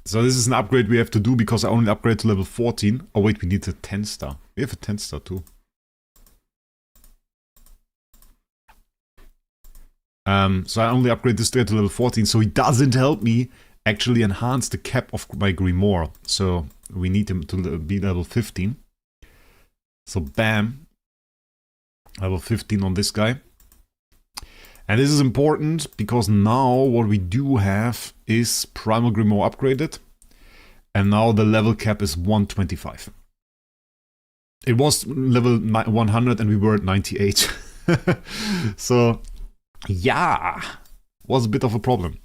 Speaker 1: So this is an upgrade we have to do because I only upgrade to level 14. Oh wait, we need a 10-star. We have a 10-star too. So I only upgrade this guy to level 14, so he doesn't help me actually enhance the cap of my Grimoire. So we need him to be level 15. So bam. Level 15 on this guy. And this is important because now what we do have is Primal Grimoire upgraded. And now the level cap is 125. It was level 100 and we were at 98. So, yeah, was a bit of a problem.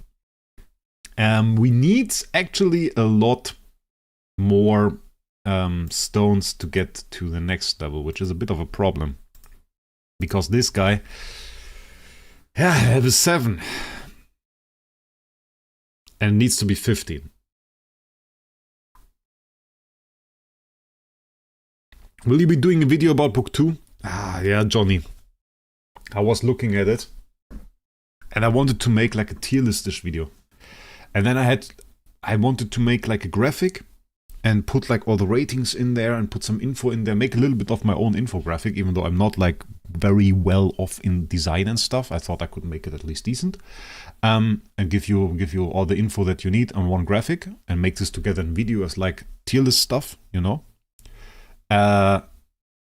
Speaker 1: We need actually a lot more stones to get to the next level, which is a bit of a problem. Because this guy, yeah, level 7. And it needs to be 15. Will you be doing a video about book 2? Ah, yeah, Johnny. I was looking at it. And I wanted to make like a tier list-ish video. And then I wanted to make like a graphic and put like all the ratings in there and put some info in there, make a little bit of my own infographic, even though I'm not like very well off in design and stuff. I thought I could make it at least decent. And give you all the info that you need on one graphic and make this together in video as like tier list stuff, you know. And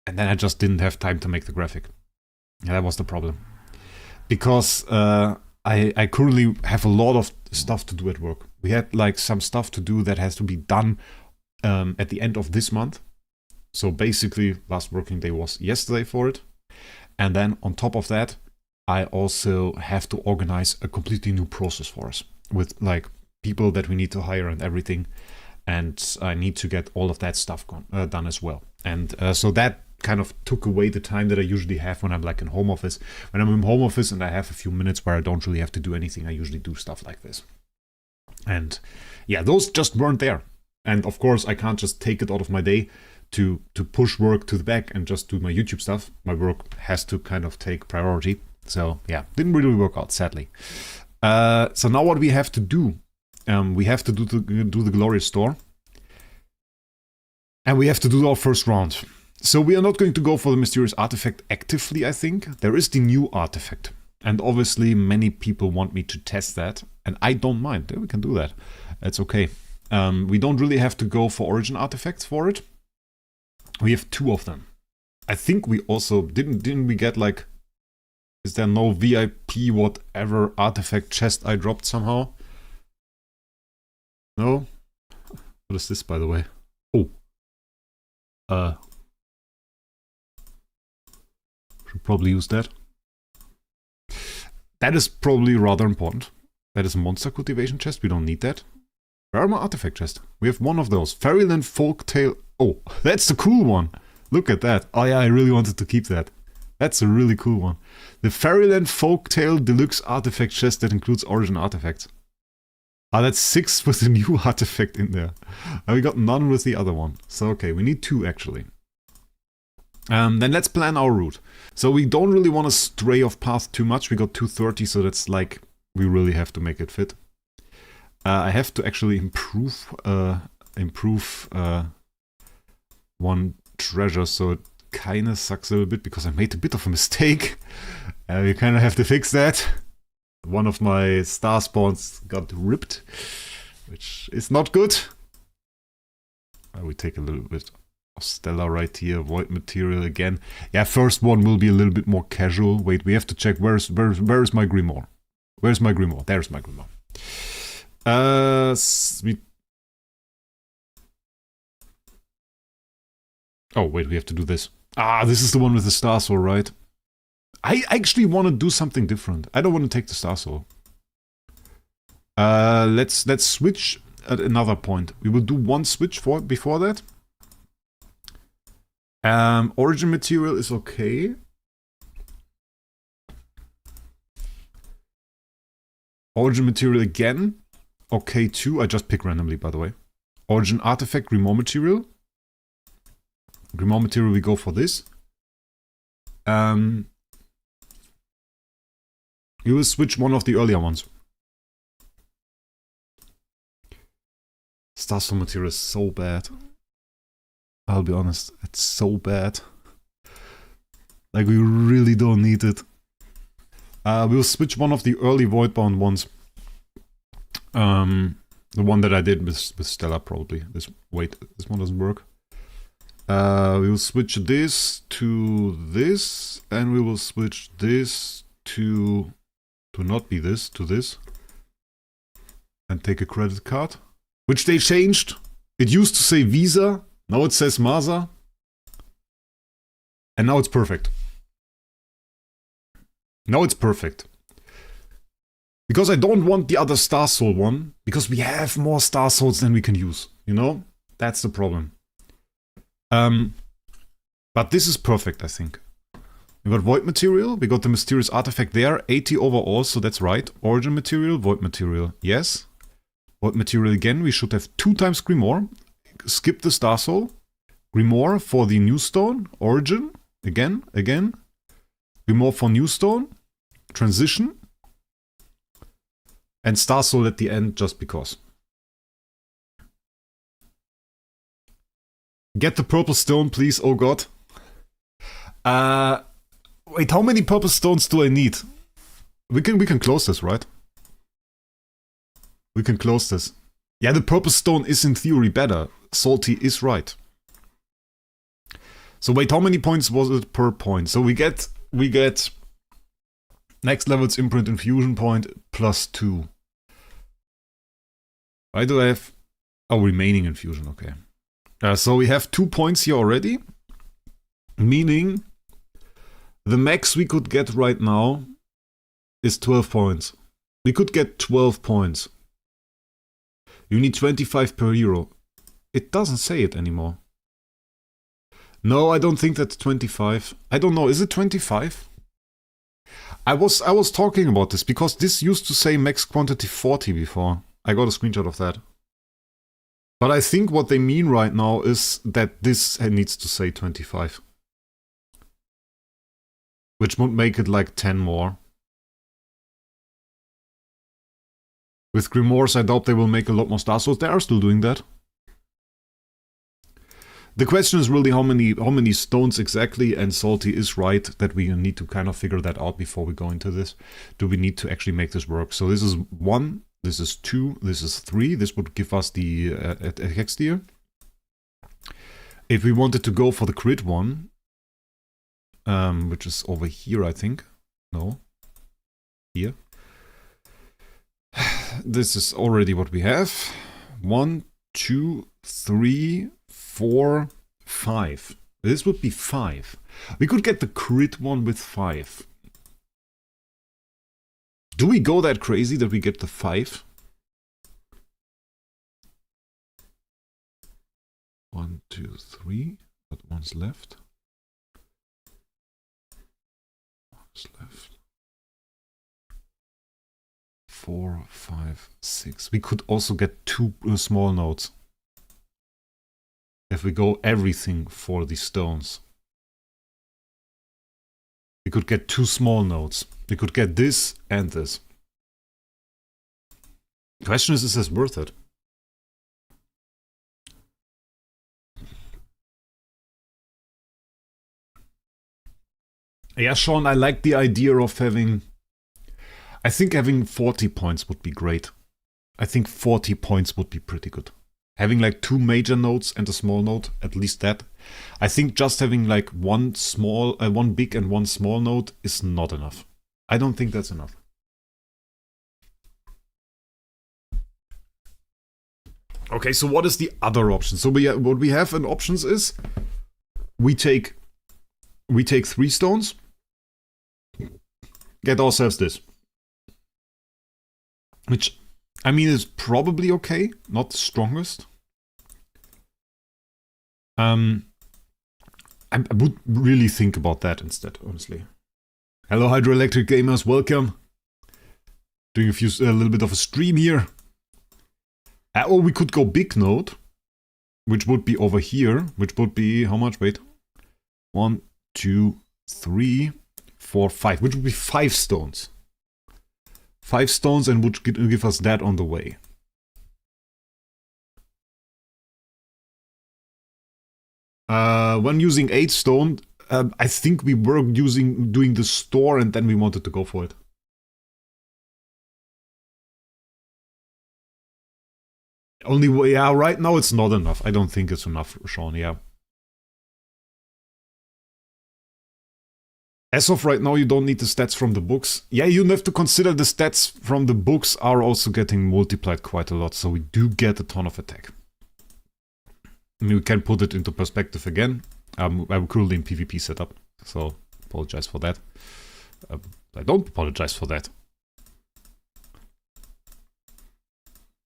Speaker 1: then I just didn't have time to make the graphic. Yeah, that was the problem. Because I currently have a lot of stuff to do at work. We had like some stuff to do that has to be done at the end of this month. So basically, last working day was yesterday for it. And then on top of that, I also have to organize a completely new process for us with like people that we need to hire and everything. And I need to get all of that stuff done as well. And so that kind of took away the time that I usually have when I'm like in home office. When I'm in home office and I have a few minutes where I don't really have to do anything, I usually do stuff like this. And yeah, those just weren't there. And of course, I can't just take it out of my day to push work to the back and just do my YouTube stuff. My work has to kind of take priority. So yeah, didn't really work out, sadly. So now what we have to do, we have to do the Glorious Store. And we have to do our first round. So we are not going to go for the mysterious artifact actively, I think. There is the new artifact. And obviously many people want me to test that. And I don't mind. Yeah, we can do that. That's okay. We don't really have to go for origin artifacts for it. We have 2 of them. I think we also didn't we get like, is there no VIP whatever artifact chest I dropped somehow? No? What is this, by the way? Oh. Should probably use that. That is probably rather important. That is a monster cultivation chest. We don't need that. Where are my artifact chest? We have 1 of those. Fairyland Folktale. Oh, that's the cool one. Look at that. Oh yeah, I really wanted to keep that. That's a really cool one. The Fairyland Folktale Deluxe Artifact chest that includes origin artifacts. Ah, that's 6 with the new artifact in there. And we got none with the other one. So okay, we need 2 actually. Then let's plan our route. So we don't really want to stray off path too much. We got 230, so that's like, we really have to make it fit. I have to actually improve one treasure, so it kind of sucks a little bit because I made a bit of a mistake. We kind of have to fix that. One of my star spawns got ripped, which is not good. We take a little bit of Stella right here, void material again. Yeah, first one will be a little bit more casual. Wait, we have to check where is my grimoire? Where's my grimoire? There's my grimoire. Oh, wait, we have to do this. Ah, this is the one with the star soul, right? I actually want to do something different. I don't want to take the star soul. Let's switch at another point. We will do one switch before that. Origin material is okay. Origin material again. Okay too. I just pick randomly, by the way. Origin artifact, grimoire material. Grimoire material, we go for this. You will switch one of the earlier ones. Starstone material is so bad. I'll be honest, it's so bad. Like, we really don't need it. We'll switch one of the early Voidbound ones. The one that I did with Stella, probably. This one doesn't work. We will switch this to this, and we will switch this to not be this, to this. And take a credit card. Which they changed. It used to say Visa, now it says Masa. And now it's perfect. Now it's perfect. Because I don't want the other Star Soul one, because we have more Star Souls than we can use, you know? That's the problem. But this is perfect, I think. We got Void Material, we got the Mysterious Artifact there, 80 overall, so that's right. Origin Material, Void Material, yes. Void Material again, we should have 2 times Grimoire. Skip the Star Soul. Grimoire for the New Stone, Origin, again. Grimoire for New Stone, Transition. And Star Soul at the end, just because. Get the purple stone, please, oh god. Wait, how many purple stones do I need? We can close this, right? We can close this. Yeah, the purple stone is in theory better. Salty is right. So wait, how many points was it per point? So we get next level's imprint infusion point +2. Why do I have... Oh, remaining infusion, okay. So we have 2 points here already. Meaning the max we could get right now is 12 points. We could get 12 points. You need 25 per hero. It doesn't say it anymore. No, I don't think that's 25. I don't know, is it 25? I was talking about this because this used to say max quantity 40 before. I got a screenshot of that. But I think what they mean right now is that this needs to say 25. Which would make it like 10 more. With Grimoires, I doubt they will make a lot more Star Souls. They are still doing that. The question is really how many stones exactly, and Salty is right that we need to kind of figure that out before we go into this. Do we need to actually make this work? So this is 1, this is 2, this is 3. This would give us the Hextier. If we wanted to go for the crit one, which is over here, I think. No. Here. This is already what we have. 1, 2, 3, 4, 5. This would be 5. We could get the crit one with 5. Do we go that crazy that we get the 5? 1, 2, 3. But one's left. One's left. 4, 5, 6. We could also get 2 small nodes. If we go everything for the stones. We could get 2 small nodes. We could get this and this. The question is this worth it? Yeah, Sean, I like the idea of having... I think having 40 points would be great. I think 40 points would be pretty good. Having like 2 major nodes and a small node, at least that. I think just having like one big and 1 small node is not enough. I don't think that's enough. Okay, so what is the other option? So what we have in options is we take 3 stones, get ourselves this. Which, I mean, is probably okay, not the strongest. I would really think about that instead, honestly. Hello, Hydroelectric Gamers, welcome. Doing a little bit of a stream here. Or we could go big node, which would be over here, which would be, how much? Wait. 1, 2, 3, 4, 5, which would be 5 stones. 5 stones and would give us that on the way. When using 8 stone, I think we were doing the store and then we wanted to go for it. Only way, yeah, right now it's not enough. I don't think it's enough, Sean, yeah. As of right now, you don't need the stats from the books. Yeah, you have to consider the stats from the books are also getting multiplied quite a lot, so we do get a ton of attack. I mean, we can put it into perspective again. I'm currently in PvP setup, so apologize for that. I don't apologize for that.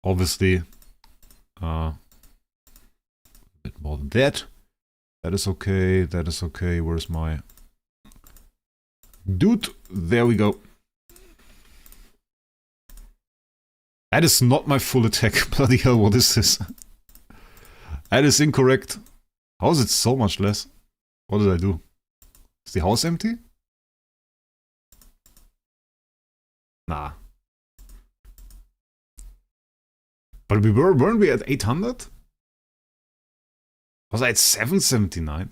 Speaker 1: Obviously, a bit more than that. That is okay, that is okay. Where's my dude? There we go. That is not my full attack. Bloody hell, what is this? That is incorrect. How is it so much less? What did I do? Is the house empty? Nah. But weren't we at 800? Was I at 779?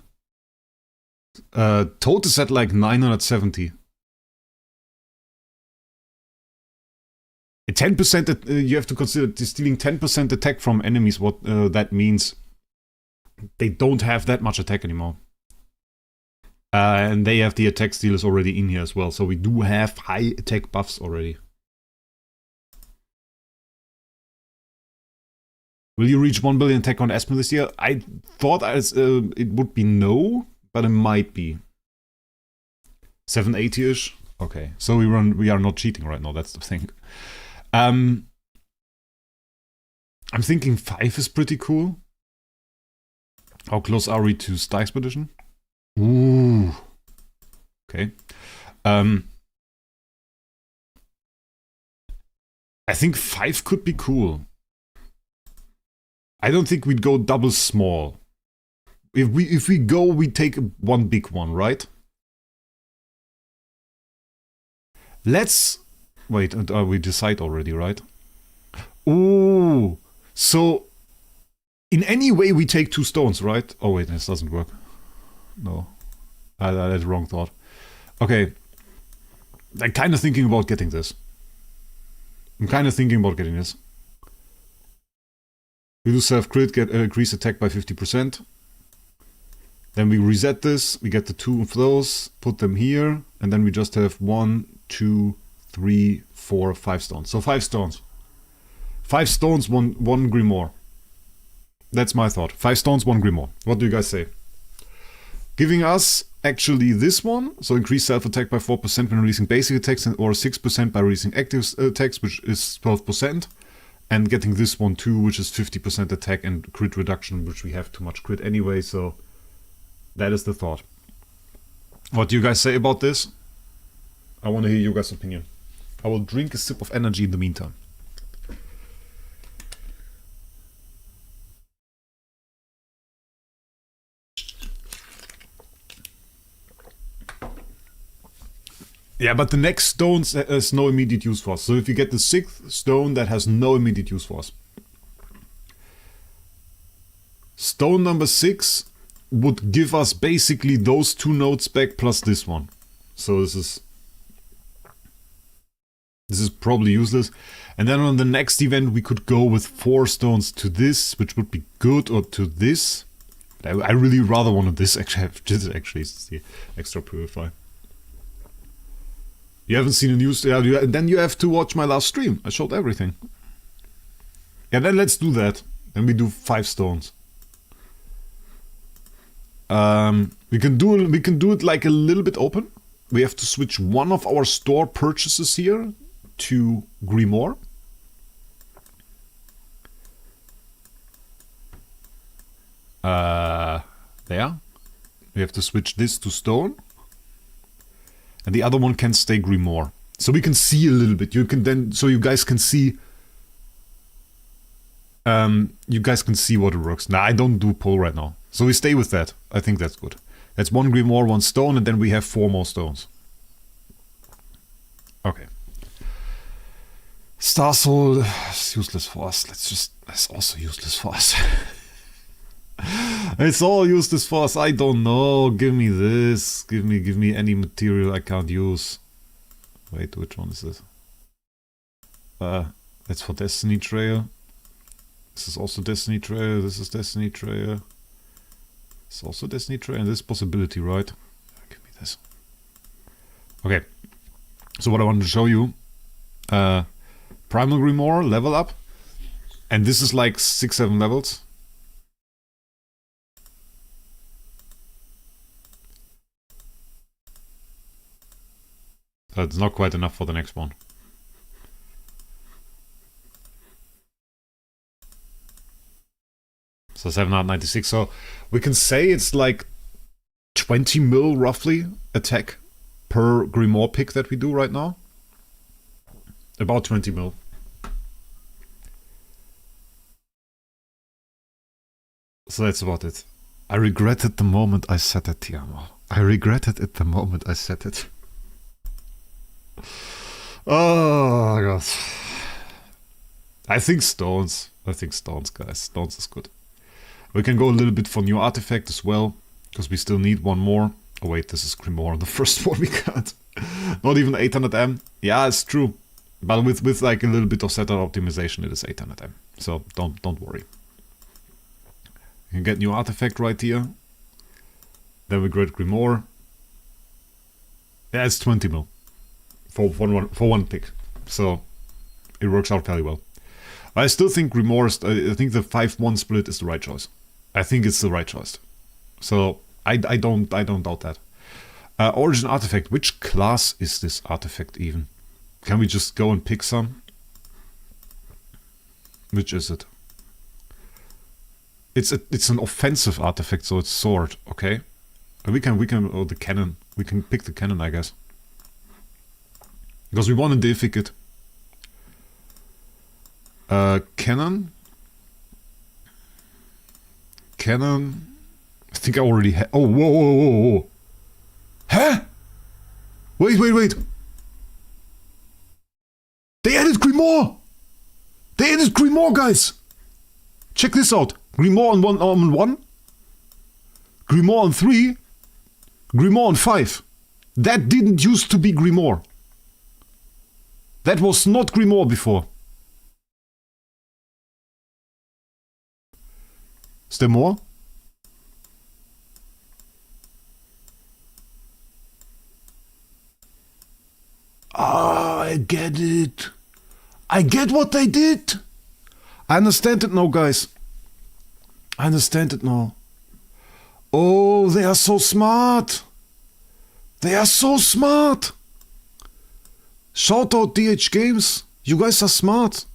Speaker 1: Total is at like 970. 10%, you have to consider stealing 10% attack from enemies. What that means, they don't have that much attack anymore. And they have the attack stealers already in here as well. So we do have high attack buffs already. Will you reach 1 billion attack on Espen this year? I thought it would be no, but it might be. 780-ish? Okay, so we are not cheating right now, that's the thing. I'm thinking 5 is pretty cool. How close are we to Star Expedition? Ooh. Okay. I think 5 could be cool. I don't think we'd go double small. If we go, we take one big one, right? Let's wait. We decide already, right? Ooh. So in any way we take 2 stones, right? Oh wait, this doesn't work. No, I had the wrong thought. Okay, I'm kind of thinking about getting this. We do self-crit, get increase attack by 50%. Then we reset this, we get the 2 of those, put them here, and then we just have 1, 2, 3, 4, 5 stones. So 5 stones. 5 stones, one grimoire. That's my thought. 5 stones, 1 grimoire. What do you guys say? Giving us actually this one, so increase self-attack by 4% when releasing basic attacks, or 6% by releasing active attacks, which is 12%. And getting this one too, which is 50% attack and crit reduction, which we have too much crit anyway, so that is the thought. What do you guys say about this? I want to hear your guys' opinion. I will drink a sip of energy in the meantime. Yeah, but the next stone has no immediate use for us. So if you get the 6th stone, that has no immediate use for us. Stone number 6 would give us basically those 2 nodes back plus this one. So this is probably useless. And then on the next event we could go with 4 stones to this, which would be good, or to this. But I really rather wanted this actually. Actually, it's the extra purify. You haven't seen a news? Yeah, then you have to watch my last stream. I showed everything. Yeah, then let's do that. Then we do 5 stones. We can do it like a little bit open. We have to switch one of our store purchases here to Grimoire. There. We have to switch this to stone. And the other one can stay Grimoire. So we can see a little bit. You can then, so you guys can see. You guys can see what it works. Nah, I don't do pull right now. So we stay with that. I think that's good. That's 1 Grimoire, 1 stone, and then we have 4 more stones. Okay. Star Soul is useless for us. That's also useless for us. It's all useless for us. I don't know. Give me this. Give me any material I can't use. Wait, which one is this? That's for Destiny Trail. This is also Destiny Trail. This is Destiny Trail. It's also Destiny Trail. And this possibility, right? Give me this. Okay. So what I wanted to show you. Primal Grimoire, level up. And this is like 6-7 levels. That's not quite enough for the next one. So 796. So we can say it's like 20 mil roughly attack per Grimoire pick that we do right now. About 20 mil. So that's about it. I regretted the moment I said it, Tiamo. I regretted it the moment I said it. Oh, God. I think stones. I think stones, guys. Stones is good. We can go a little bit for new artifact as well, because we still need one more. Oh wait, this is Grimoire, the first one we got. Not even 800M. Yeah, it's true. But with like a little bit of setup optimization, it is 800M. So don't worry. You can get new artifact right here. Then we get Grimoire. Yeah, it's 20 mil for one pick. So it works out fairly well. I still think Grimoire is, I think the 5-1 split is the right choice. I think it's the right choice. So I don't doubt that. Origin artifact. Which class is this artifact even? Can we just go and pick some? Which is it? It's an offensive artifact, so it's sword. Okay, we can or the cannon. We can pick the cannon, I guess, because we want to deific it. Cannon. I think I already had. Oh, whoa. Huh? Wait. They added Grimoire! They added Grimoire, guys! Check this out. Grimoire on 1. Grimoire on 3. Grimoire on 5. That didn't used to be Grimoire. That was not Grimoire before. Is there more? Ah, I get it. I get what they did. I understand it now, guys. I understand it now. Oh, they are so smart. They are so smart. Shout out DH Games. You guys are smart.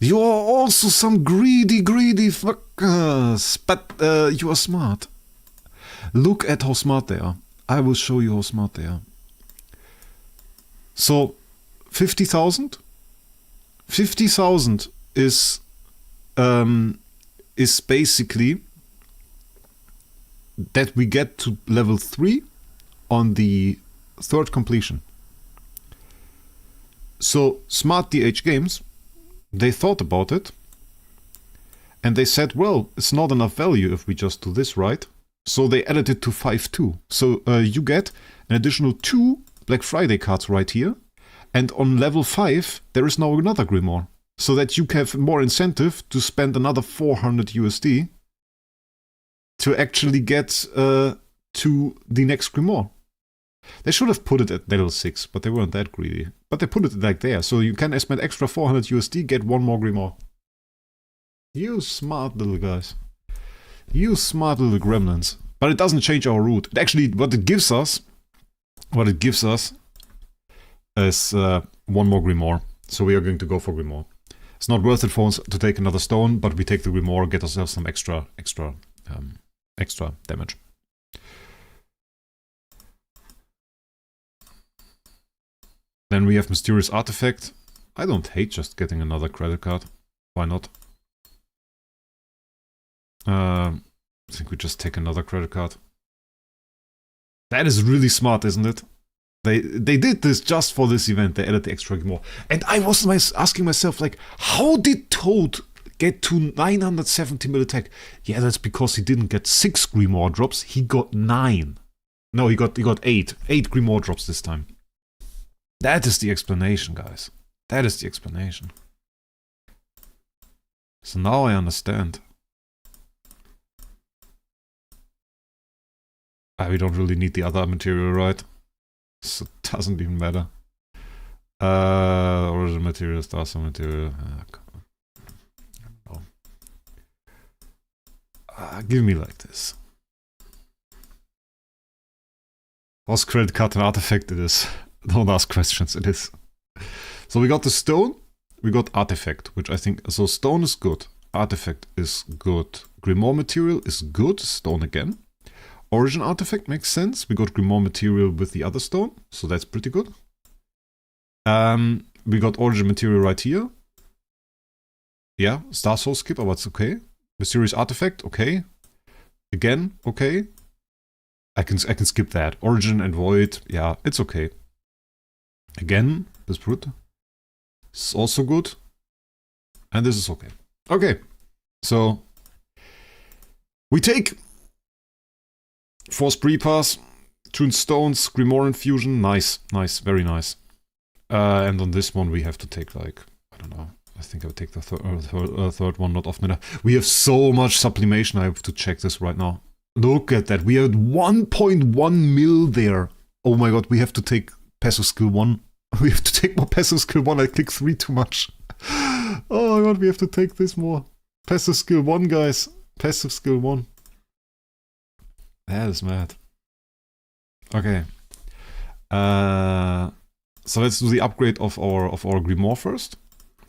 Speaker 1: You are also some greedy fuckers. But you are smart. Look at how smart they are. I will show you how smart they are. So, 50,000? 50,000 is basically that we get to level 3 on the 3rd completion. So, smart DH Games, they thought about it, and they said, well, it's not enough value if we just do this, right? So they added it to 5-2. So you get an additional 2 Black Friday cards right here, and on level 5, there is now another Grimoire. So that you have more incentive to spend another 400 USD to actually get to the next Grimoire. They should have put it at level 6, but they weren't that greedy. But they put it like there, so you can spend extra 400 USD, get one more Grimoire. You smart little guys. You smart little gremlins. But it doesn't change our route. Actually, what it gives us is one more Grimoire. So we are going to go for Grimoire. It's not worth it for us to take another stone, but we take the Grimoire, get ourselves some extra damage. Then we have Mysterious Artifact. I don't hate just getting another credit card. Why not? I think we just take another credit card. That is really smart, isn't it? They did this just for this event. They added the extra Grimoire. And I was asking myself, like, how did Toad get to 970 mil attack? Yeah, that's because he didn't get 6 Grimoire drops. He got 9. No, he got 8. 8 Grimoire drops this time. That is the explanation, guys. That is the explanation. So now I understand. We don't really need the other material, right? So it doesn't even matter. Origin material, Starson material. Give me like this. Was credit card an artifact? It is. Don't ask questions, it is. So we got the stone, we got artifact, which I think, so stone is good, artifact is good, grimoire material is good, stone again. Origin artifact makes sense, we got grimoire material with the other stone, so that's pretty good. We got origin material right here. Yeah, Star Soul skip, but it's okay. Mysterious artifact, okay. Again, okay. I can skip that. Origin and Void, yeah, it's okay. Again, this brute is also good. And this is okay. Okay, so we take 4 spree pass, tuned stones, grimoire infusion, nice, nice, very nice. And on this one we have to take like, I don't know, I think I would take the third one, not often enough. We have so much sublimation, I have to check this right now. Look at that, we had 1.1 mil there. Oh my god, we have to take passive skill 1. We have to take more passive skill 1, I click 3 too much. Oh my god, we have to take this more. Passive skill 1, guys. Passive skill 1. That is mad. Okay. So let's do the upgrade of our grimoire first.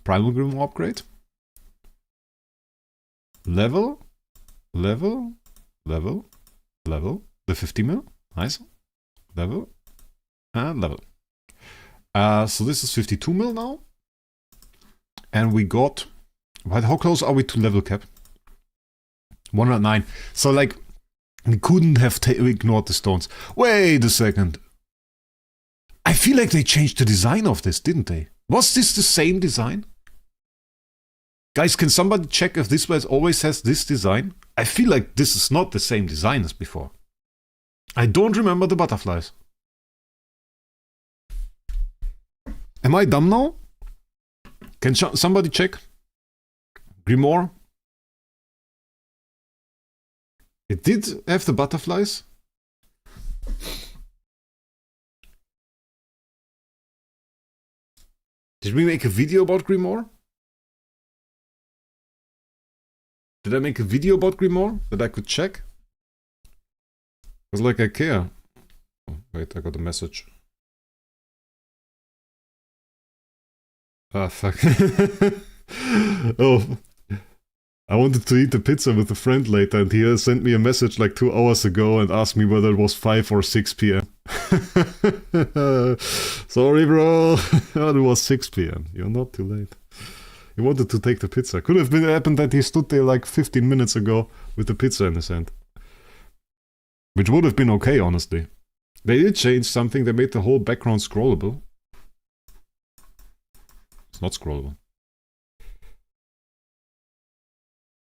Speaker 1: Primal grimoire upgrade. Level. Level. Level. Level. The 50 mil. Nice. Level. And level. So this is 52 mil now. And we got... How close are we to level cap? 109. So like, we couldn't have ignored the stones. Wait a second. I feel like they changed the design of this, didn't they? Was this the same design? Guys, can somebody check if this place always has this design? I feel like this is not the same design as before. I don't remember the butterflies. Am I dumb now? Can somebody check? Grimoire? It did have the butterflies. Did we make a video about Grimoire? Did I make a video about Grimoire that I could check? Because like I care. Oh, wait, I got a message. Ah, fuck. Oh. I wanted to eat a pizza with a friend later and he sent me a message like 2 hours ago and asked me whether it was 5 or 6 p.m. Sorry, bro. It was 6 p.m. You're not too late. He wanted to take the pizza. Could have happened that he stood there like 15 minutes ago with the pizza in his hand. Which would have been okay, honestly. They did change something. They made the whole background scrollable. It's not scrollable.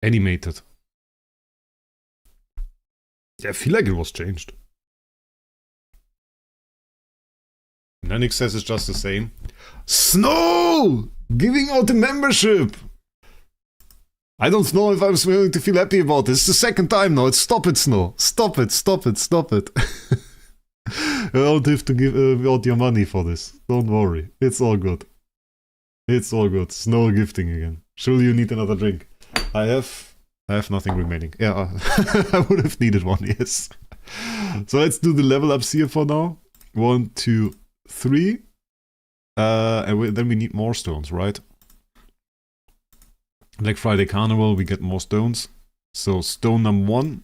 Speaker 1: Animated. Yeah, I feel like it was changed. Nannick says it's just the same. Snow! Giving out the membership! I don't know if I was willing to feel happy about this. It's the second time now. Stop it, Snow. Stop it, stop it, stop it. You don't have to give out your money for this. Don't worry. It's all good. It's all good. Snow gifting again. Surely you need another drink. I have nothing remaining. Yeah, I would have needed one, yes. So let's do the level ups here for now. 1, 2, 3. And then we need more stones, right? Black Friday Carnival, we get more stones. So stone number 1,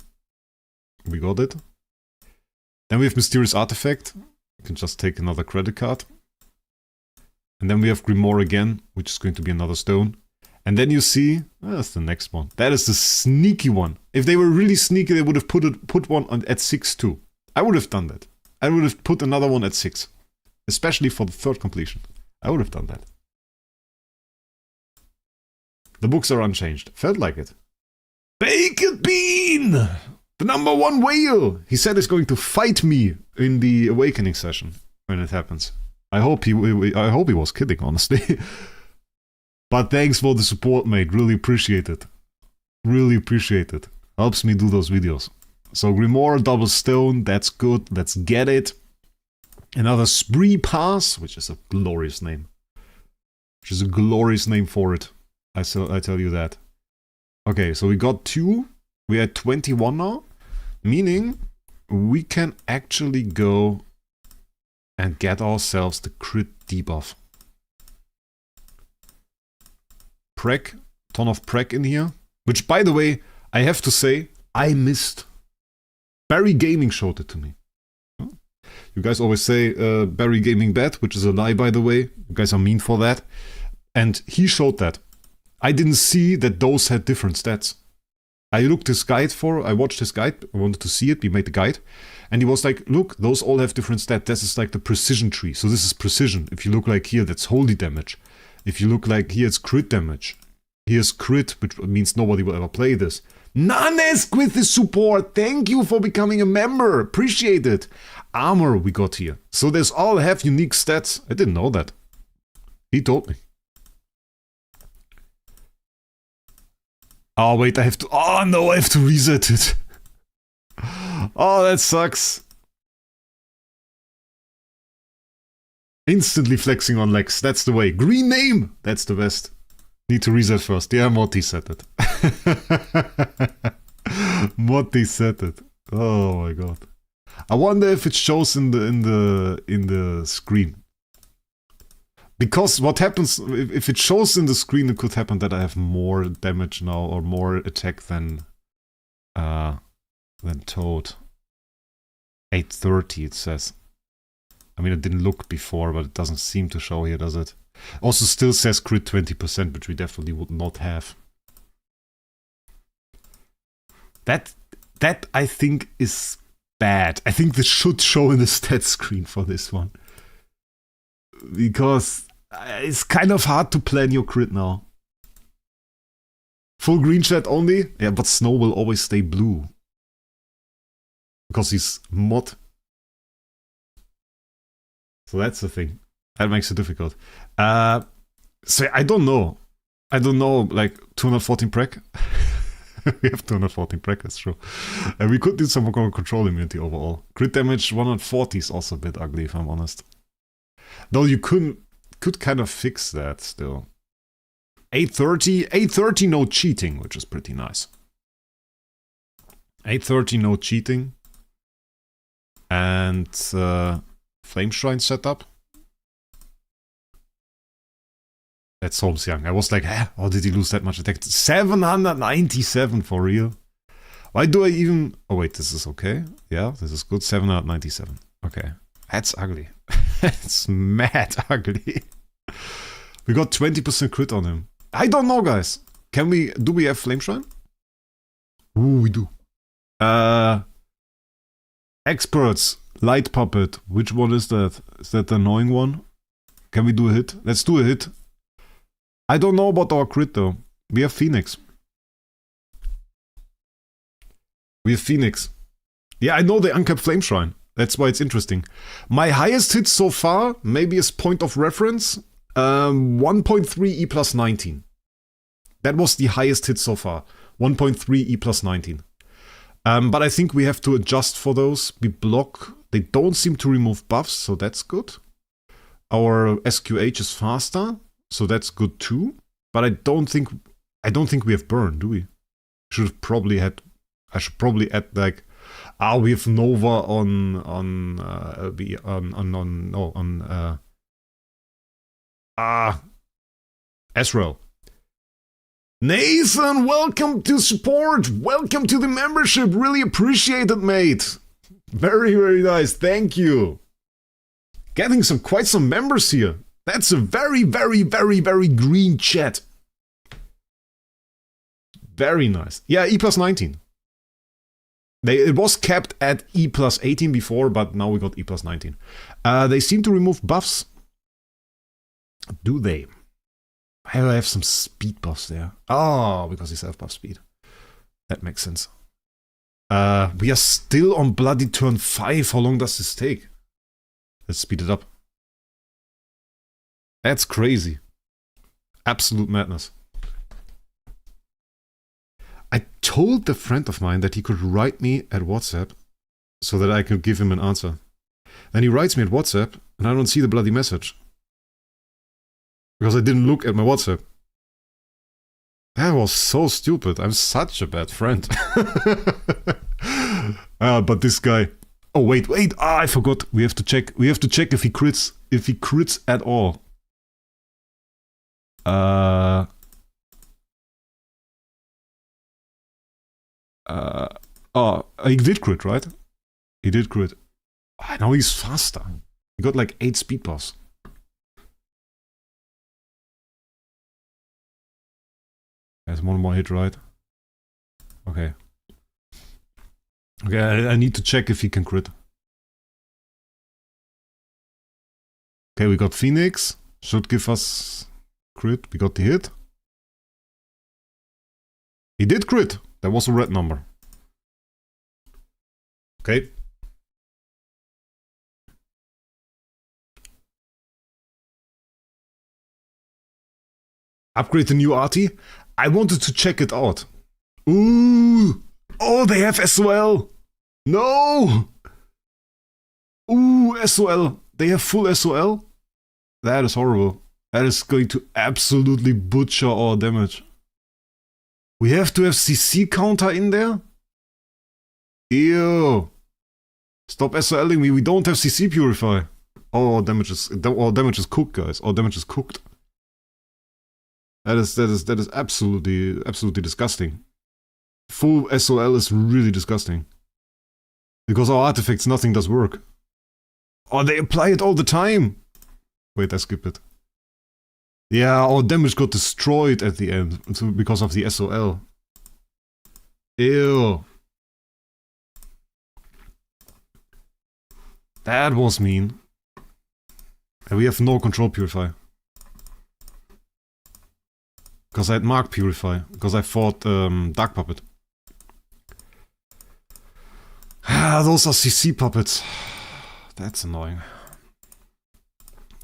Speaker 1: we got it. Then we have Mysterious Artifact. You can just take another credit card. And then we have Grimoire again, which is going to be another stone. And then you see, that's the next one. That is the sneaky one. If they were really sneaky, they would have put one at 6 too. I would have done that. I would have put another one at 6. Especially for the 3rd completion. I would have done that. The books are unchanged. Felt like it. Baked Bean! The number 1 whale! He said he's going to fight me in the awakening session when it happens. I hope he was kidding, honestly. But thanks for the support, mate. Really appreciate it. Really appreciate it. Helps me do those videos. So Grimoire, double stone, that's good. Let's get it. Another spree pass, which is a glorious name. Which is a glorious name for it. I tell you that. Okay, so we got 2. We are at 21 now. Meaning, we can actually go and get ourselves the crit debuff. Prec, ton of prec in here, which by the way, I have to say, I missed. Barry Gaming showed it to me. You guys always say Barry Gaming bad, which is a lie by the way. You guys are mean for that. And he showed that. I didn't see that those had different stats. I watched his guide, I wanted to see it, we made the guide. And he was like, look, those all have different stats. This is like the precision tree. So this is precision. If you look like here, that's holy damage. If you look like here, it's crit damage. Here's crit, which means nobody will ever play this. Nanesk with the support. Thank you for becoming a member. Appreciate it. Armor we got here. So there's all have unique stats. I didn't know that. He told me. Oh wait, I have to... Oh no, I have to reset it. Oh, that sucks. Instantly flexing on Lex. That's the way. Green name. That's the best. Need to reset first. Yeah, Morty said it. Morty said it. Oh my god. I wonder if it shows in the screen. Because what happens if it shows in the screen, it could happen that I have more damage now or more attack than Toad. 830 it says. I mean, I didn't look before, but it doesn't seem to show here, does it? Also still says crit 20%, which we definitely would not have. That I think is bad. I think this should show in the stats screen for this one. Because it's kind of hard to plan your crit now. Full green chat only? Yeah, but Snow will always stay blue. Because he's mod. So that's the thing. That makes it difficult. So I don't know. I don't know, like 214 prec? We have 214 prec, that's true. And we could do some more control immunity overall. Crit damage 140 is also a bit ugly, if I'm honest. Though you could kind of fix that still. 830 no cheating, which is pretty nice. 830 no cheating. And Flame Shrine setup. That's Holmes Young. I was like, how did he lose that much attack? 797 for real. Why do I even... Oh wait, this is okay. Yeah, this is good. 797. Okay. That's ugly. That's mad ugly. We got 20% crit on him. I don't know, guys. Do we have Flame Shrine? Ooh, we do. Experts. Light Puppet. Which one is that? Is that the annoying one? Can we do a hit? Let's do a hit. I don't know about our crit though. We have Phoenix. Yeah, I know the uncapped Flame Shrine. That's why it's interesting. My highest hit so far, maybe as point of reference, 1.3 E plus 19. That was the highest hit so far. 1.3 E plus 19. But I think we have to adjust for those. We block. They don't seem to remove buffs, so that's good. Our SQH is faster, so that's good too. But I don't think we have burn, do we? I should probably add like, we have Nova on Ezreal. Nathan, welcome to support. Welcome to the membership. Really appreciate it, mate. Very, very nice. Thank you. Getting quite some members here. That's a very, very, very, very green chat. Very nice. Yeah, E plus 19. It was capped at E plus 18 before, but now we got E plus 19. They seem to remove buffs. Do they? I have some speed buffs there. Oh, because he's self buff speed. That makes sense. We are still on bloody turn 5. How long does this take? Let's speed it up. That's crazy. Absolute madness. I told the friend of mine that he could write me at WhatsApp so that I could give him an answer. Then he writes me at WhatsApp and I don't see the bloody message. Because I didn't look at my WhatsApp. That was so stupid. I'm such a bad friend. But this guy... Oh, wait. Ah, I forgot. We have to check if he crits. If he crits at all. Oh, he did crit, right? He did crit. Oh, now he's faster. He got like 8 speed buffs. There's one more hit, right? Okay. Okay, I need to check if he can crit. Okay, we got Phoenix. Should give us crit. We got the hit. He did crit. There was a red number. Okay. Upgrade the new arty. I wanted to check it out. Ooh! Oh, they have SOL! No! Ooh, SOL. They have full SOL? That is horrible. That is going to absolutely butcher our damage. We have to have CC counter in there? Ew. Stop SOLing me. We don't have CC purify. Oh, damage is cooked, guys. Oh, damage is cooked. That is absolutely disgusting. Full SOL is really disgusting. Because our artifacts, nothing does work. Oh, they apply it all the time! Wait, I skipped it. Yeah, our damage got destroyed at the end because of the SOL. Ew. That was mean. And we have no control purify. Because I had Mark Purify. Because I fought Dark Puppet. Ah, those are CC puppets. That's annoying.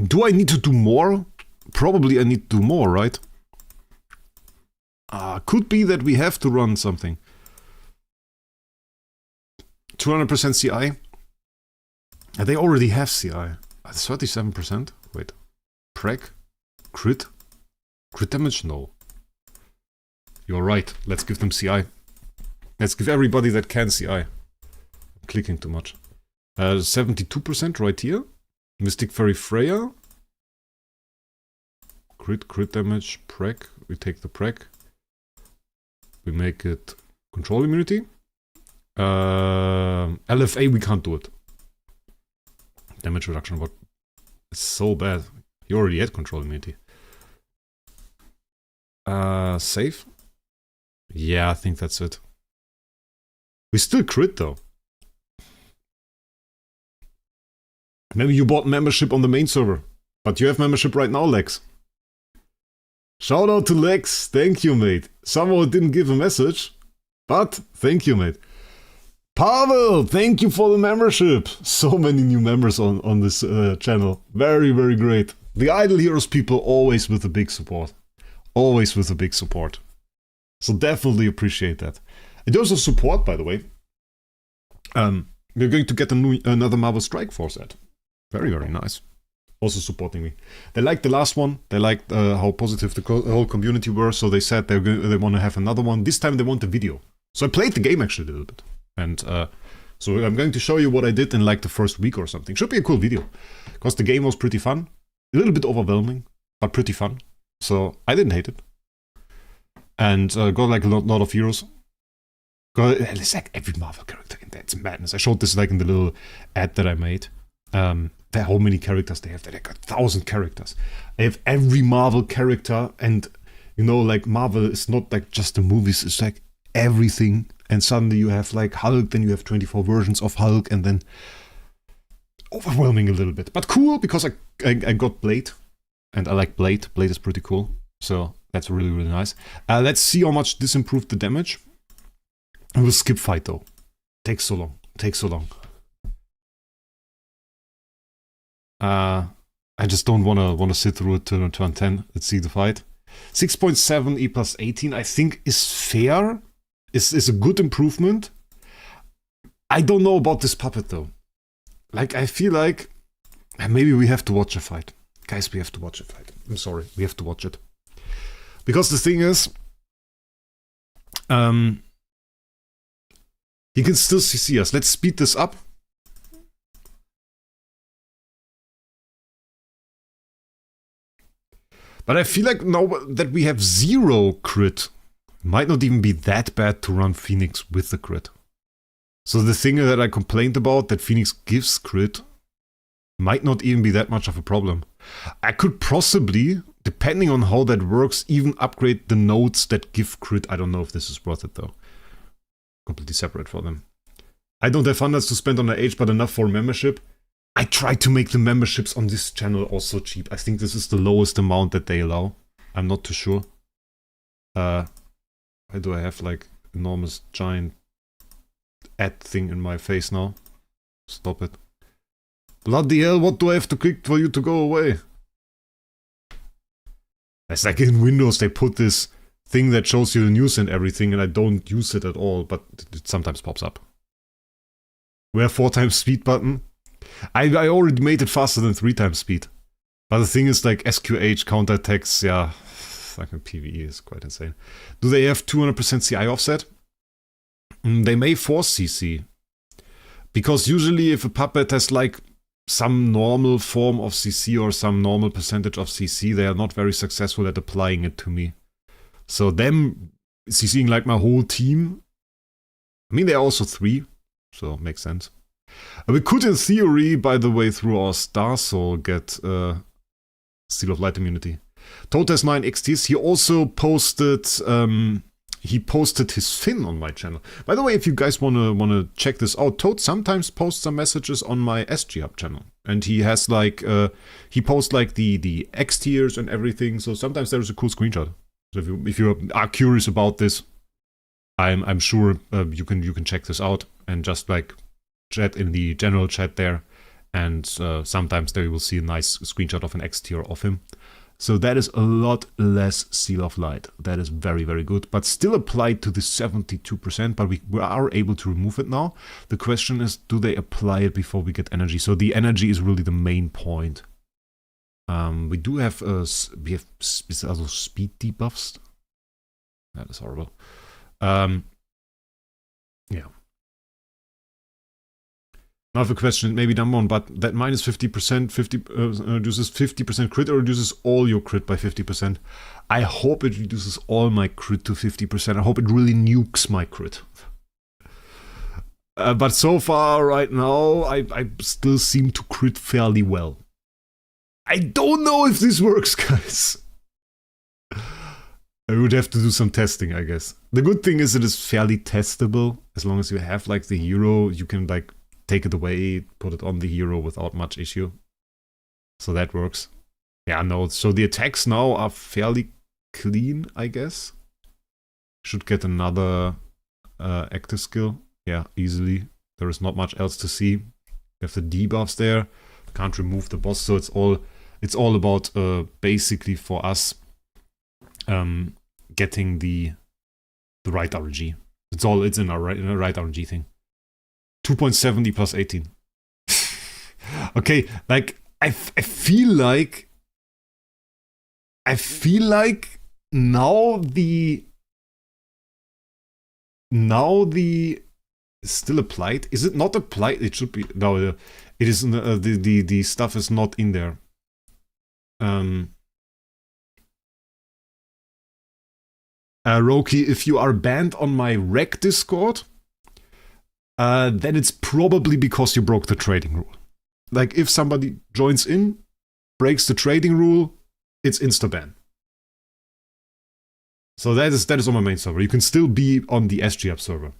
Speaker 1: Do I need to do more? Probably I need to do more, right? Could be that we have to run something. 200% CI? They already have CI. 37%? Wait. Preg? Crit? Crit damage? No. You're right. Let's give them CI. Let's give everybody that can CI. I'm clicking too much. 72% right here. Mystic Fairy Freya. Crit damage. Preg. We take the preg. We make it control immunity. LFA we can't do it. Damage reduction, but it's so bad. He already had control immunity. Save? Yeah, I think that's it. We still crit though. Maybe you bought membership on the main server, but you have membership right now, Lex. Shout out to Lex. Thank you, mate. Someone didn't give a message, but thank you, mate. Pavel, thank you for the membership. So many new members on this channel. Very, very great. The Idle Heroes people always with a big support. Always with a big support. So definitely appreciate that. In terms of support, by the way, we're going to get another Marvel Strike Force set. Very, very nice. Also supporting me. They liked the last one. They liked how positive the whole community were. So they said they want to have another one. This time they want a video. So I played the game actually a little bit. And so I'm going to show you what I did in like the first week or something. Should be a cool video. Because the game was pretty fun. A little bit overwhelming, but pretty fun. So I didn't hate it. And got like a lot of heroes. It's like every Marvel character in there. It's madness. I showed this like in the little ad that I made. How many characters they have. They got 1,000 characters. I have every Marvel character, and you know, like Marvel is not like just the movies. It's like everything. And suddenly you have like Hulk, then you have 24 versions of Hulk, and then overwhelming a little bit. But cool, because I got Blade, and I like Blade. Blade is pretty cool. So that's really, really nice. Let's see how much this improved the damage. And we'll skip fight though. Takes so long. Takes so long. I just don't wanna sit through it to turn 10. Let's see the fight. 6.7 E plus 18 I think is fair. Is a good improvement. I don't know about this puppet though. Like I feel like maybe we have to watch a fight. Guys, we have to watch a fight. I'm sorry, we have to watch it. Because the thing is, he can still CC us. Let's speed this up. But I feel like now that we have 0 crit, it might not even be that bad to run Phoenix with the crit. So the thing that I complained about, that Phoenix gives crit, might not even be that much of a problem. I could possibly, depending on how that works, even upgrade the nodes that give crit. I don't know if this is worth it though. Completely separate for them. I don't have hundreds to spend on the age, but enough for membership. I try to make the memberships on this channel also cheap. I think this is the lowest amount that they allow. I'm not too sure. Why do I have like enormous giant ad thing in my face now? Stop it. Bloody hell, what do I have to click for you to go away? It's like in Windows they put this thing that shows you the news and everything, and I don't use it at all, but it sometimes pops up. Where 4 times speed button? I already made it faster than 3 times speed. But the thing is, like, SQH, counterattacks, yeah, fucking PvE is quite insane. Do they have 200% CI offset? They may force CC. Because usually if a puppet has, like, some normal form of CC or some normal percentage of CC, they are not very successful at applying it to me. So them CCing, like, my whole team, I mean, they're also 3, so makes sense. We could, in theory, by the way, through our Star Soul, get Seal of Light immunity. Toad has 9 XTs. He also posted his fin on my channel. By the way, if you guys wanna check this out, Toad sometimes posts some messages on my SG Hub channel, and he has like he posts like the X tiers and everything. So sometimes there is a cool screenshot. So if you are curious about this, I'm sure you can check this out and just like chat in the general chat there, and sometimes there you will see a nice screenshot of an X tier of him. So that is a lot less Seal of Light. That is very, very good, but still applied to the 72%, but we are able to remove it now. The question is, do they apply it before we get energy? So the energy is really the main point. We do have also speed debuffs. That is horrible. Yeah. Now the question, maybe number one, but that minus 50% reduces 50% crit or reduces all your crit by 50%. I hope it reduces all my crit to 50%. I hope it really nukes my crit. But so far, right now, I still seem to crit fairly well. I don't know if this works, guys. I would have to do some testing, I guess. The good thing is it is fairly testable. As long as you have like the hero, you can like take it away, put it on the hero without much issue. So that works. Yeah, no, so the attacks now are fairly clean, I guess. Should get another active skill. Yeah, easily. There is not much else to see. You have the debuffs there. Can't remove the boss, so it's all about basically for us getting the right RNG. It's in a right RNG thing. 2.70 plus 18. Okay, like I feel like now the still applied. Is it not applied? It should be. No, it is. The stuff is not in there. Roki, if you are banned on my Wraec Discord, then it's probably because you broke the trading rule. Like, if somebody joins in, breaks the trading rule, it's insta-ban. So that is on my main server. You can still be on the SGApp server.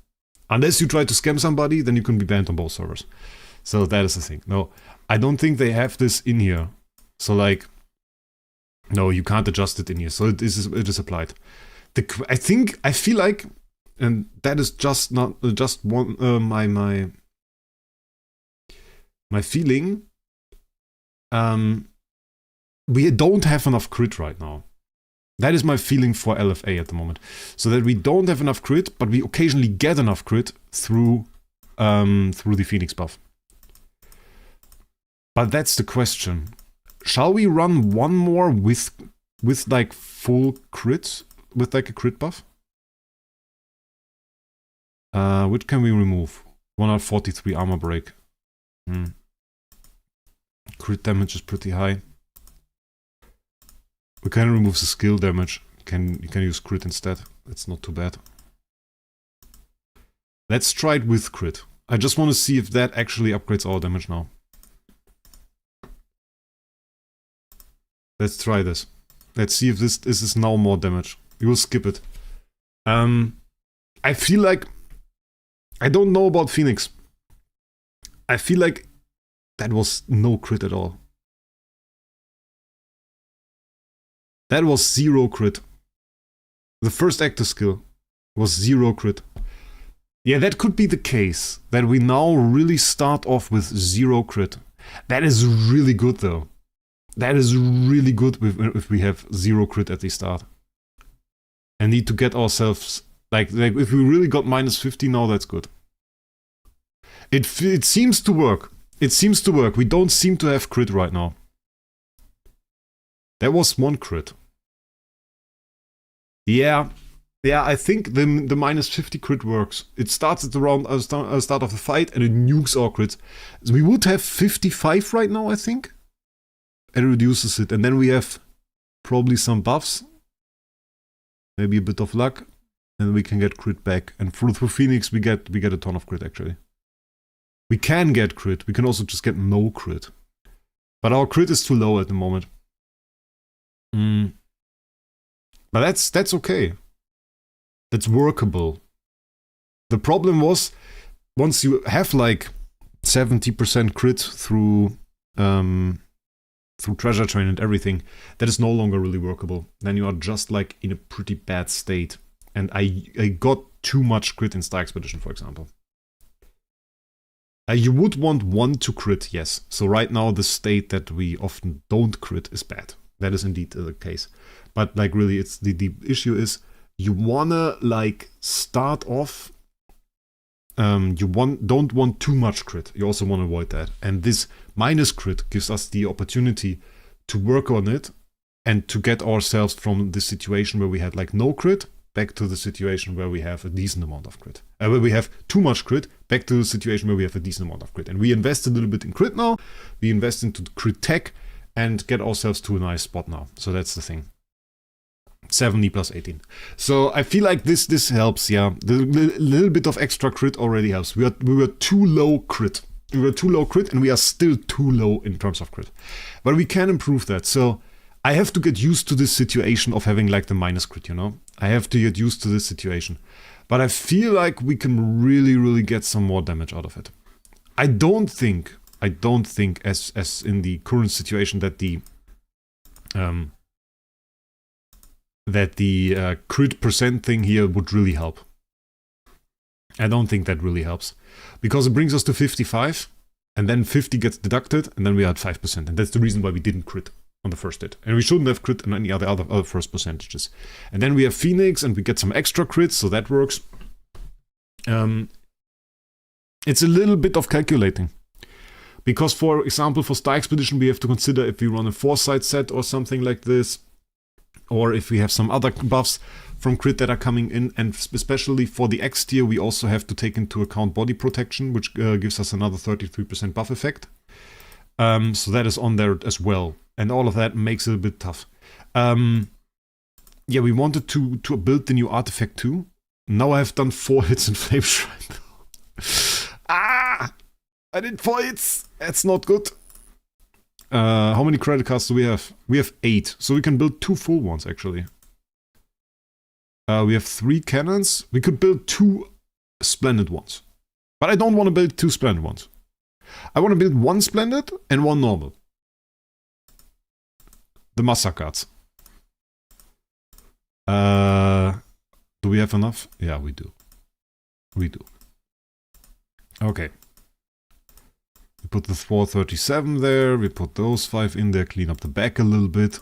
Speaker 1: Unless you try to scam somebody, then you can be banned on both servers. So that is the thing. No, I don't think they have this in here. So like, no, you can't adjust it in here. So it is applied. I feel like, and that is just not just one my feeling. We don't have enough crit right now. That is my feeling for LFA at the moment. So that we don't have enough crit, but we occasionally get enough crit through the Phoenix buff. But that's the question. Shall we run one more with like full crit? With like a crit buff? Which can we remove? 143 armor break. Crit damage is pretty high. We can remove the skill damage. You can use crit instead. That's not too bad. Let's try it with crit. I just want to see if that actually upgrades our damage now. Let's try this. Let's see if this is now more damage. We will skip it. I feel like... I don't know about Phoenix. I feel like that was no crit at all. That was 0 crit. The first active skill was 0 crit. Yeah, that could be the case. That we now really start off with 0 crit. That is really good though. That is really good if we have 0 crit at the start. And need to get ourselves... Like if we really got minus 50 now, that's good. It seems to work. It seems to work. We don't seem to have crit right now. That was 1 crit. Yeah, I think the minus 50 crit works. It starts at around start of the fight and it nukes our crits. So we would have 55 right now, I think. And it reduces it. And then we have probably some buffs. Maybe a bit of luck. And we can get crit back. And through Phoenix we get a ton of crit actually. We can get crit. We can also just get no crit. But our crit is too low at the moment. But that's okay. That's workable. The problem was, once you have like 70% crit through treasure train and everything, that is no longer really workable. Then you are just like in a pretty bad state. And I got too much crit in Star Expedition, for example. You would want 1 to crit, yes. So right now the state that we often don't crit is bad. That is indeed the case. But like really, it's the issue is you wanna like start off. Don't want too much crit. You also want to avoid that. And this minus crit gives us the opportunity to work on it and to get ourselves from the situation where we had like no crit back to the situation where we have a decent amount of crit. Where we have too much crit, back to the situation where we have a decent amount of crit. And we invest a little bit in crit now. We invest into crit tech and get ourselves to a nice spot now. So that's the thing. 70 plus 18. So I feel like this helps, yeah. The little bit of extra crit already helps. We were too low crit. We were too low crit and we are still too low in terms of crit. But we can improve that. So I have to get used to this situation of having like the minus crit, you know? I have to get used to this situation. But I feel like we can really, really get some more damage out of it. I don't think as in the current situation that the crit percent thing here would really help. I don't think that really helps. Because it brings us to 55, and then 50 gets deducted, and then we are at 5%. And that's the reason why we didn't crit on the first hit. And we shouldn't have crit on any other first percentages. And then we have Phoenix, and we get some extra crits, so that works. It's a little bit of calculating. Because, for example, for Star Expedition, we have to consider if we run a foresight set or something like this, or if we have some other buffs from crit that are coming in, and especially for the X tier, we also have to take into account body protection, which gives us another 33% buff effect. So that is on there as well, and all of that makes it a bit tough. Yeah, we wanted to build the new artifact too. Now I have done 4 hits in Flame Shrine. I did 4 hits! That's not good. How many credit cards do we have? We have 8, so we can build 2 full ones actually. We have 3 cannons. We could build 2 splendid ones. But I don't want to build 2 splendid ones. I want to build 1 splendid and 1 normal. The massacres. Do we have enough? Yeah, we do. We do. Okay. We put the 437 there, we put those 5 in there, clean up the back a little bit.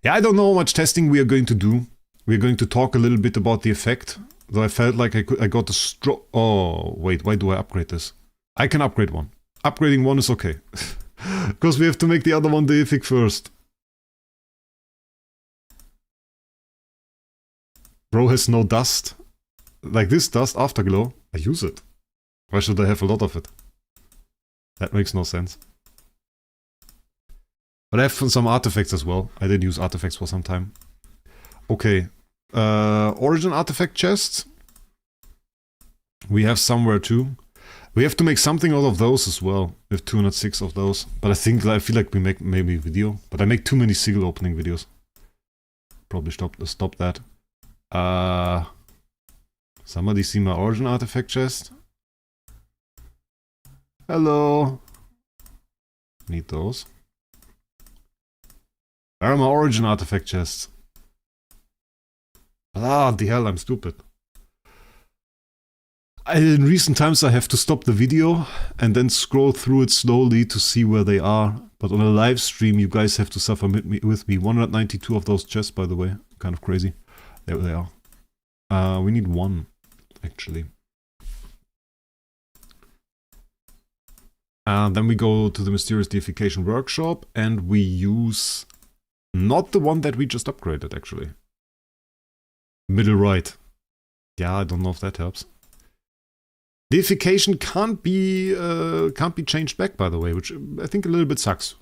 Speaker 1: Yeah, I don't know how much testing we are going to do. We're going to talk a little bit about the effect. Though I felt like I got a oh, wait, why do I upgrade this? I can upgrade one. Upgrading one is okay. Because we have to make the other one deific first. Bro has no dust. Like this dust, afterglow. I use it. Why should I have a lot of it? That makes no sense. But I have some artifacts as well. I did use artifacts for some time. Okay. Origin artifact chests. We have somewhere too. We have to make something out of those as well. We have 206 of those. But I feel like we make maybe a video. But I make too many single opening videos. Probably stop that. Somebody see my origin artifact chest? Hello. Need those. Where are my origin artifact chests? Ah, the hell, I'm stupid. In recent times I have to stop the video and then scroll through it slowly to see where they are. But on a live stream you guys have to suffer with me. 192 of those chests, by the way. Kind of crazy. There they are. We need one, actually. Then we go to the Mysterious Deification Workshop and we use not the one that we just upgraded, actually. Middle right. Yeah, I don't know if that helps. Deification can't be changed back, by the way, which I think a little bit sucks.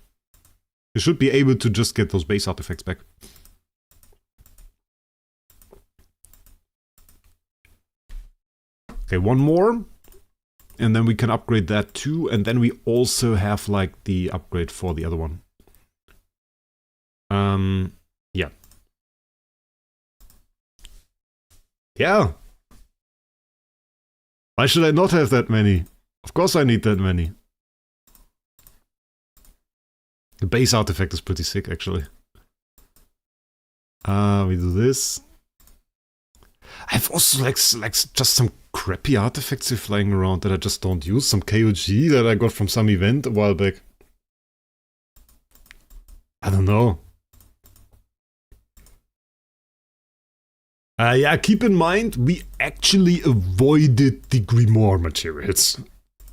Speaker 1: You should be able to just get those base artifacts back. Okay, one more. And then we can upgrade that too. And then we also have like the upgrade for the other one. Yeah. Yeah. Why should I not have that many? Of course I need that many. The base artifact is pretty sick, actually. We do this. I have also like just some crappy artifacts here flying around that I just don't use. Some KOG that I got from some event a while back. I don't know. Yeah, keep in mind, we actually avoided the Grimoire materials.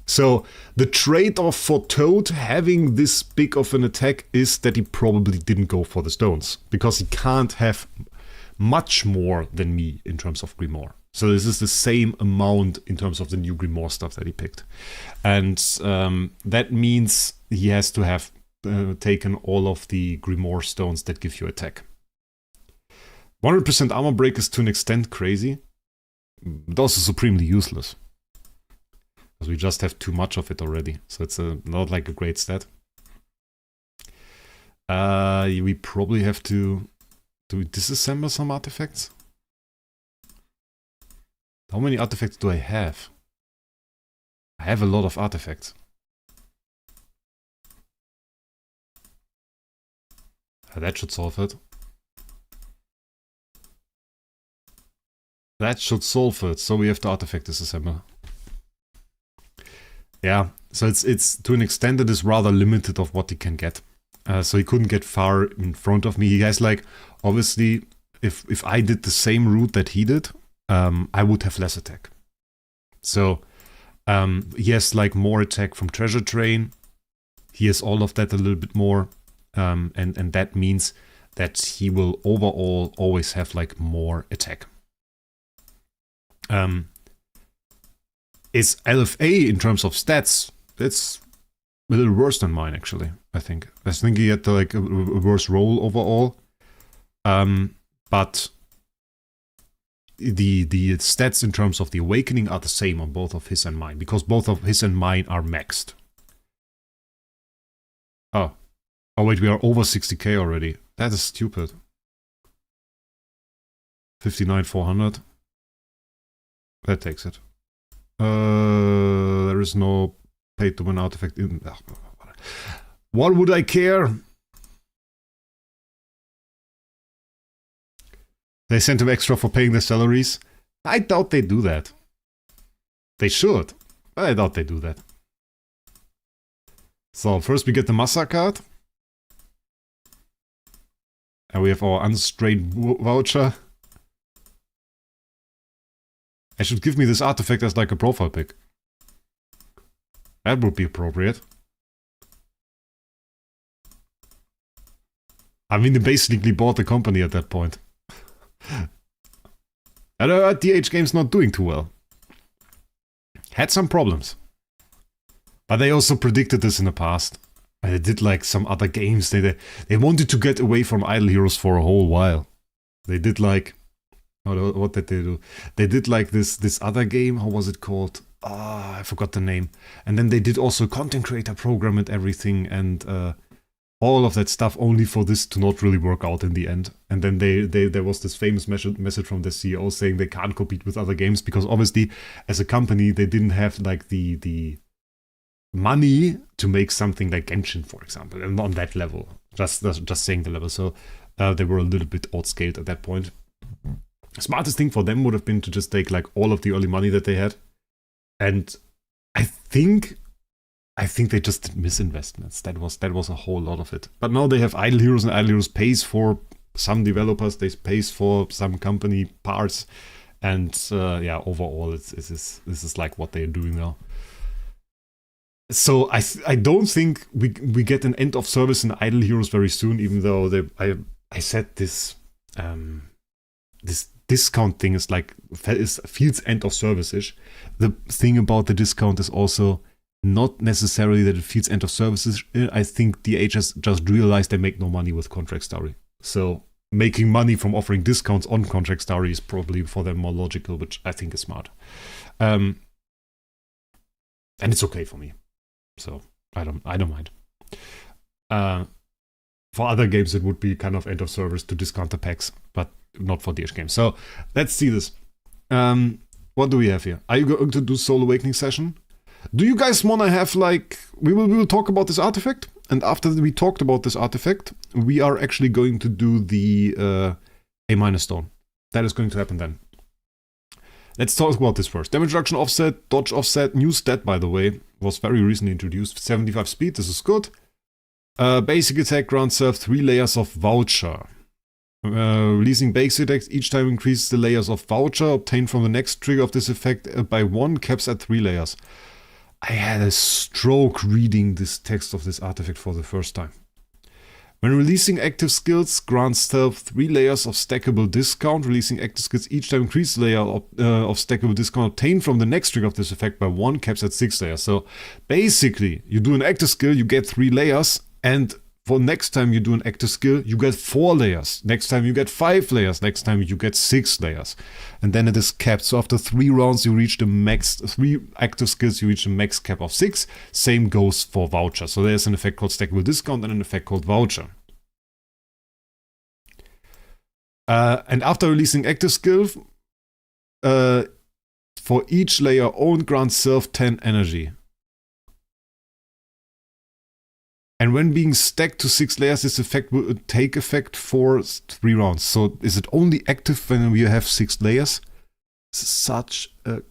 Speaker 1: So, the trade-off for Toad having this big of an attack is that he probably didn't go for the stones. Because he can't have much more than me in terms of Grimoire. So this is the same amount in terms of the new Grimoire stuff that he picked. And that means he has to have taken all of the Grimoire stones that give you attack. 100% armor break is to an extent crazy, but also supremely useless. Because we just have too much of it already, so it's not like a great stat. We probably have to... Do we disassemble some artifacts? How many artifacts do I have? I have a lot of artifacts. That should solve it. That should solve it, so we have to artifact disassemble. Yeah, so it's to an extent that is rather limited of what he can get. So he couldn't get far in front of me. He has like, obviously, if I did the same route that he did, I would have less attack. So he has like more attack from Treasure Train. He has all of that a little bit more. And that means that he will overall always have like more attack. His LFA in terms of stats, it's a little worse than mine actually, I think. I think he had like a worse roll overall. But the stats in terms of the awakening are the same on both of his and mine, because both of his and mine are maxed. Oh wait, we are over 60k already. That is stupid. 59,400. That takes it. There is no paid to win artifact in. What would I care? They sent him extra for paying their salaries. I doubt they do that. They should. I doubt they do that. So first we get the Massa card. And we have our unstrained voucher. I should give me this artifact as like a profile pic. That would be appropriate. I mean, they basically bought the company at that point. And DH Games not doing too well. Had some problems. But they also predicted this in the past. They did like some other games. They wanted to get away from Idle Heroes for a whole while. They did like, what did they do? They did like this other game. How was it called? I forgot the name. And then they did also a content creator program and everything, and all of that stuff, only for this to not really work out in the end. And then there was this famous message from the CEO saying they can't compete with other games because obviously, as a company, they didn't have like the money to make something like Genshin, for example, and on that level. Just saying the level. So they were a little bit outscaled at that point. The smartest thing for them would have been to just take like all of the early money that they had, and I think they just did misinvestments. That was a whole lot of it. But now they have Idle Heroes, and Idle Heroes pays for some developers, they pays for some company parts, and overall this is like what they're doing now. So I don't think we get an end of service in Idle Heroes very soon, even though I said this this discount thing is like feels end of service-ish. The thing about the discount is also not necessarily that it feels end of services. I think DH has just realized they make no money with Contract Story. So making money from offering discounts on Contract Story is probably for them more logical, which I think is smart. And it's okay for me. So I don't mind. For other games it would be kind of end of service to discount the packs, but not for DH games. So let's see this. What do we have here? Are you going to do Soul Awakening session? Do you guys want to have like... We will talk about this artifact. And after we talked about this artifact, we are actually going to do the A- stone. That is going to happen then. Let's talk about this first. Damage reduction offset, dodge offset, new stat by the way, was very recently introduced. 75 speed, this is good. Basic attack grants self 3 layers of voucher. Releasing basic attacks each time increases the layers of voucher obtained from the next trigger of this effect by 1, caps at 3 layers. I had a stroke reading this text of this artifact for the first time. When releasing active skills, grants self 3 layers of stackable discount. Releasing active skills each time increases the layer of stackable discount obtained from the next trigger of this effect by 1, caps at 6 layers. So basically, you do an active skill, you get 3 layers, and for next time you do an active skill, you get 4 layers. Next time you get 5 layers. Next time you get 6 layers. And then it is capped. So after 3 rounds you reach the max, 3 active skills you reach the max cap of 6. Same goes for voucher. So there's an effect called stackable discount and an effect called voucher. And after releasing active skill, for each layer owned grants self 10 energy. And when being stacked to 6 layers, this effect will take effect for 3 rounds. So is it only active when we have 6 layers? Such a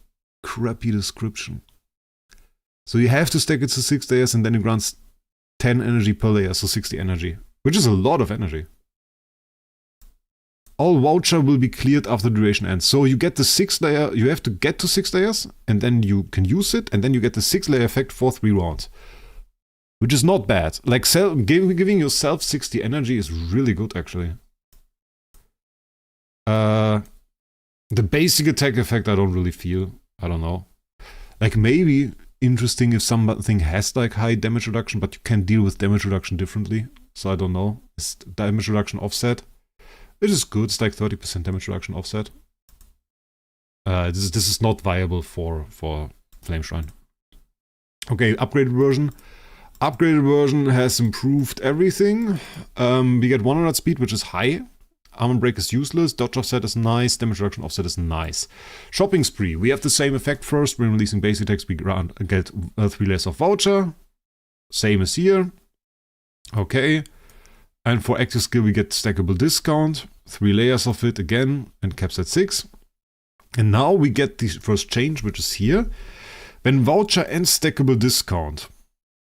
Speaker 1: crappy description. So you have to stack it to 6 layers and then it grants 10 energy per layer, so 60 energy. Which is a lot of energy. All voucher will be cleared after the duration ends. So you get the 6 layer, you have to get to 6 layers, and then you can use it, and then you get the 6 layer effect for 3 rounds. Which is not bad. Like giving yourself 60 energy is really good actually. The basic attack effect I don't really feel. I don't know. Like maybe interesting if something has like high damage reduction, but you can deal with damage reduction differently. So I don't know. Is damage reduction offset? It is good. It's like 30% damage reduction offset. This is not viable for Flame Shrine. Okay, upgraded version. Upgraded version has improved everything. We get 100 speed, which is high. Armor break is useless. Dodge offset is nice. Damage reduction offset is nice. Shopping spree. We have the same effect first. When releasing basic attacks, we get 3 layers of voucher. Same as here. Okay. And for active skill, we get stackable discount. 3 layers of it again. And caps at 6. And now we get the first change, which is here. When voucher and stackable discount.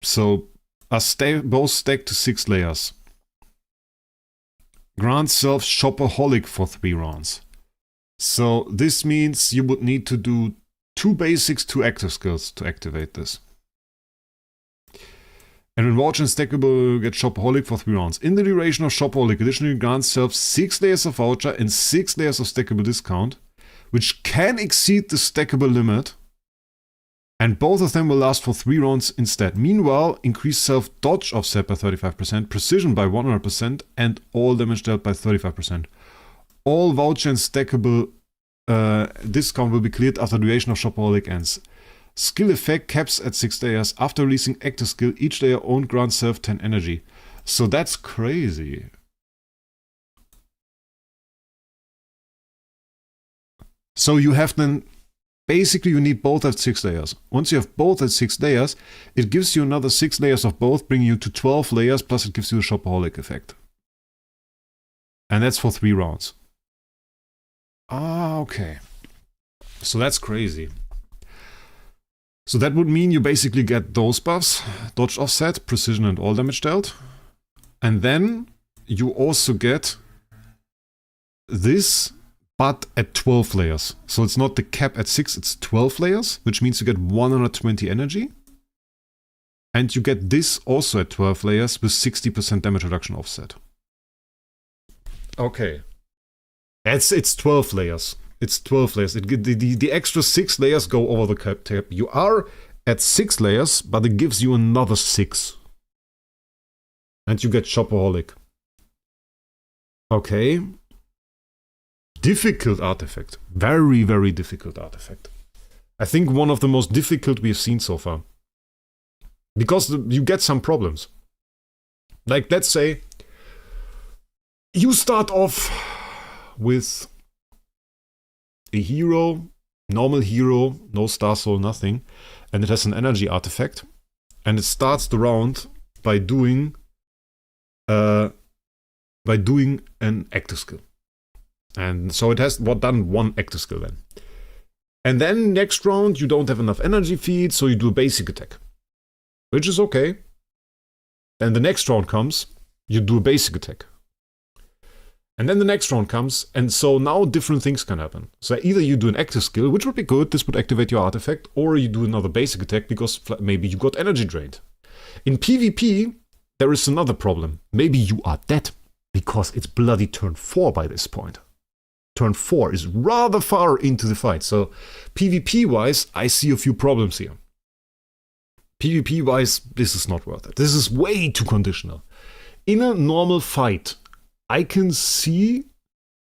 Speaker 1: So, both stacked to 6 layers. Grant self Shopaholic for 3 rounds. So, this means you would need to do 2 basics, 2 active skills to activate this. And when voucher and stackable, get Shopaholic for 3 rounds. In the duration of Shopaholic, additionally grants self 6 layers of voucher and 6 layers of stackable discount, which can exceed the stackable limit. And both of them will last for 3 rounds instead. Meanwhile, increase self-dodge offset by 35%, precision by 100%, and all damage dealt by 35%. All voucher and stackable discount will be cleared after duration of Shopaholic ends. Skill effect caps at 6 layers. After releasing active skill, each layer owned grants self 10 energy. So that's crazy. So you have then... Basically, you need both at 6 layers. Once you have both at 6 layers, it gives you another 6 layers of both, bringing you to 12 layers, plus it gives you the Shopaholic effect. And that's for 3 rounds. Ah, okay. So that's crazy. So that would mean you basically get those buffs, dodge offset, precision and all damage dealt. And then you also get this, but at 12 layers. So it's not the cap at 6, it's 12 layers, which means you get 120 energy. And you get this also at 12 layers with 60% damage reduction offset. Okay. It's 12 layers. It's 12 layers. The extra 6 layers go over the cap tab. You are at 6 layers, but it gives you another 6. And you get Shopaholic. Okay. Difficult artifact. Very, very difficult artifact. I think one of the most difficult we've seen so far. Because you get some problems. Like, let's say you start off with a hero, normal hero, no star soul, nothing, and it has an energy artifact, and it starts the round by doing an active skill. And so it has done 1 active skill then. And then next round you don't have enough energy feed, so you do a basic attack. Which is okay. Then the next round comes, you do a basic attack. And then the next round comes, and so now different things can happen. So either you do an active skill, which would be good, this would activate your artifact, or you do another basic attack because maybe you got energy drained. In PvP, there is another problem. Maybe you are dead, because it's bloody turn 4 by this point. Turn 4 is rather far into the fight, so PvP-wise, I see a few problems here. PvP-wise, this is not worth it. This is way too conditional. In a normal fight, I can see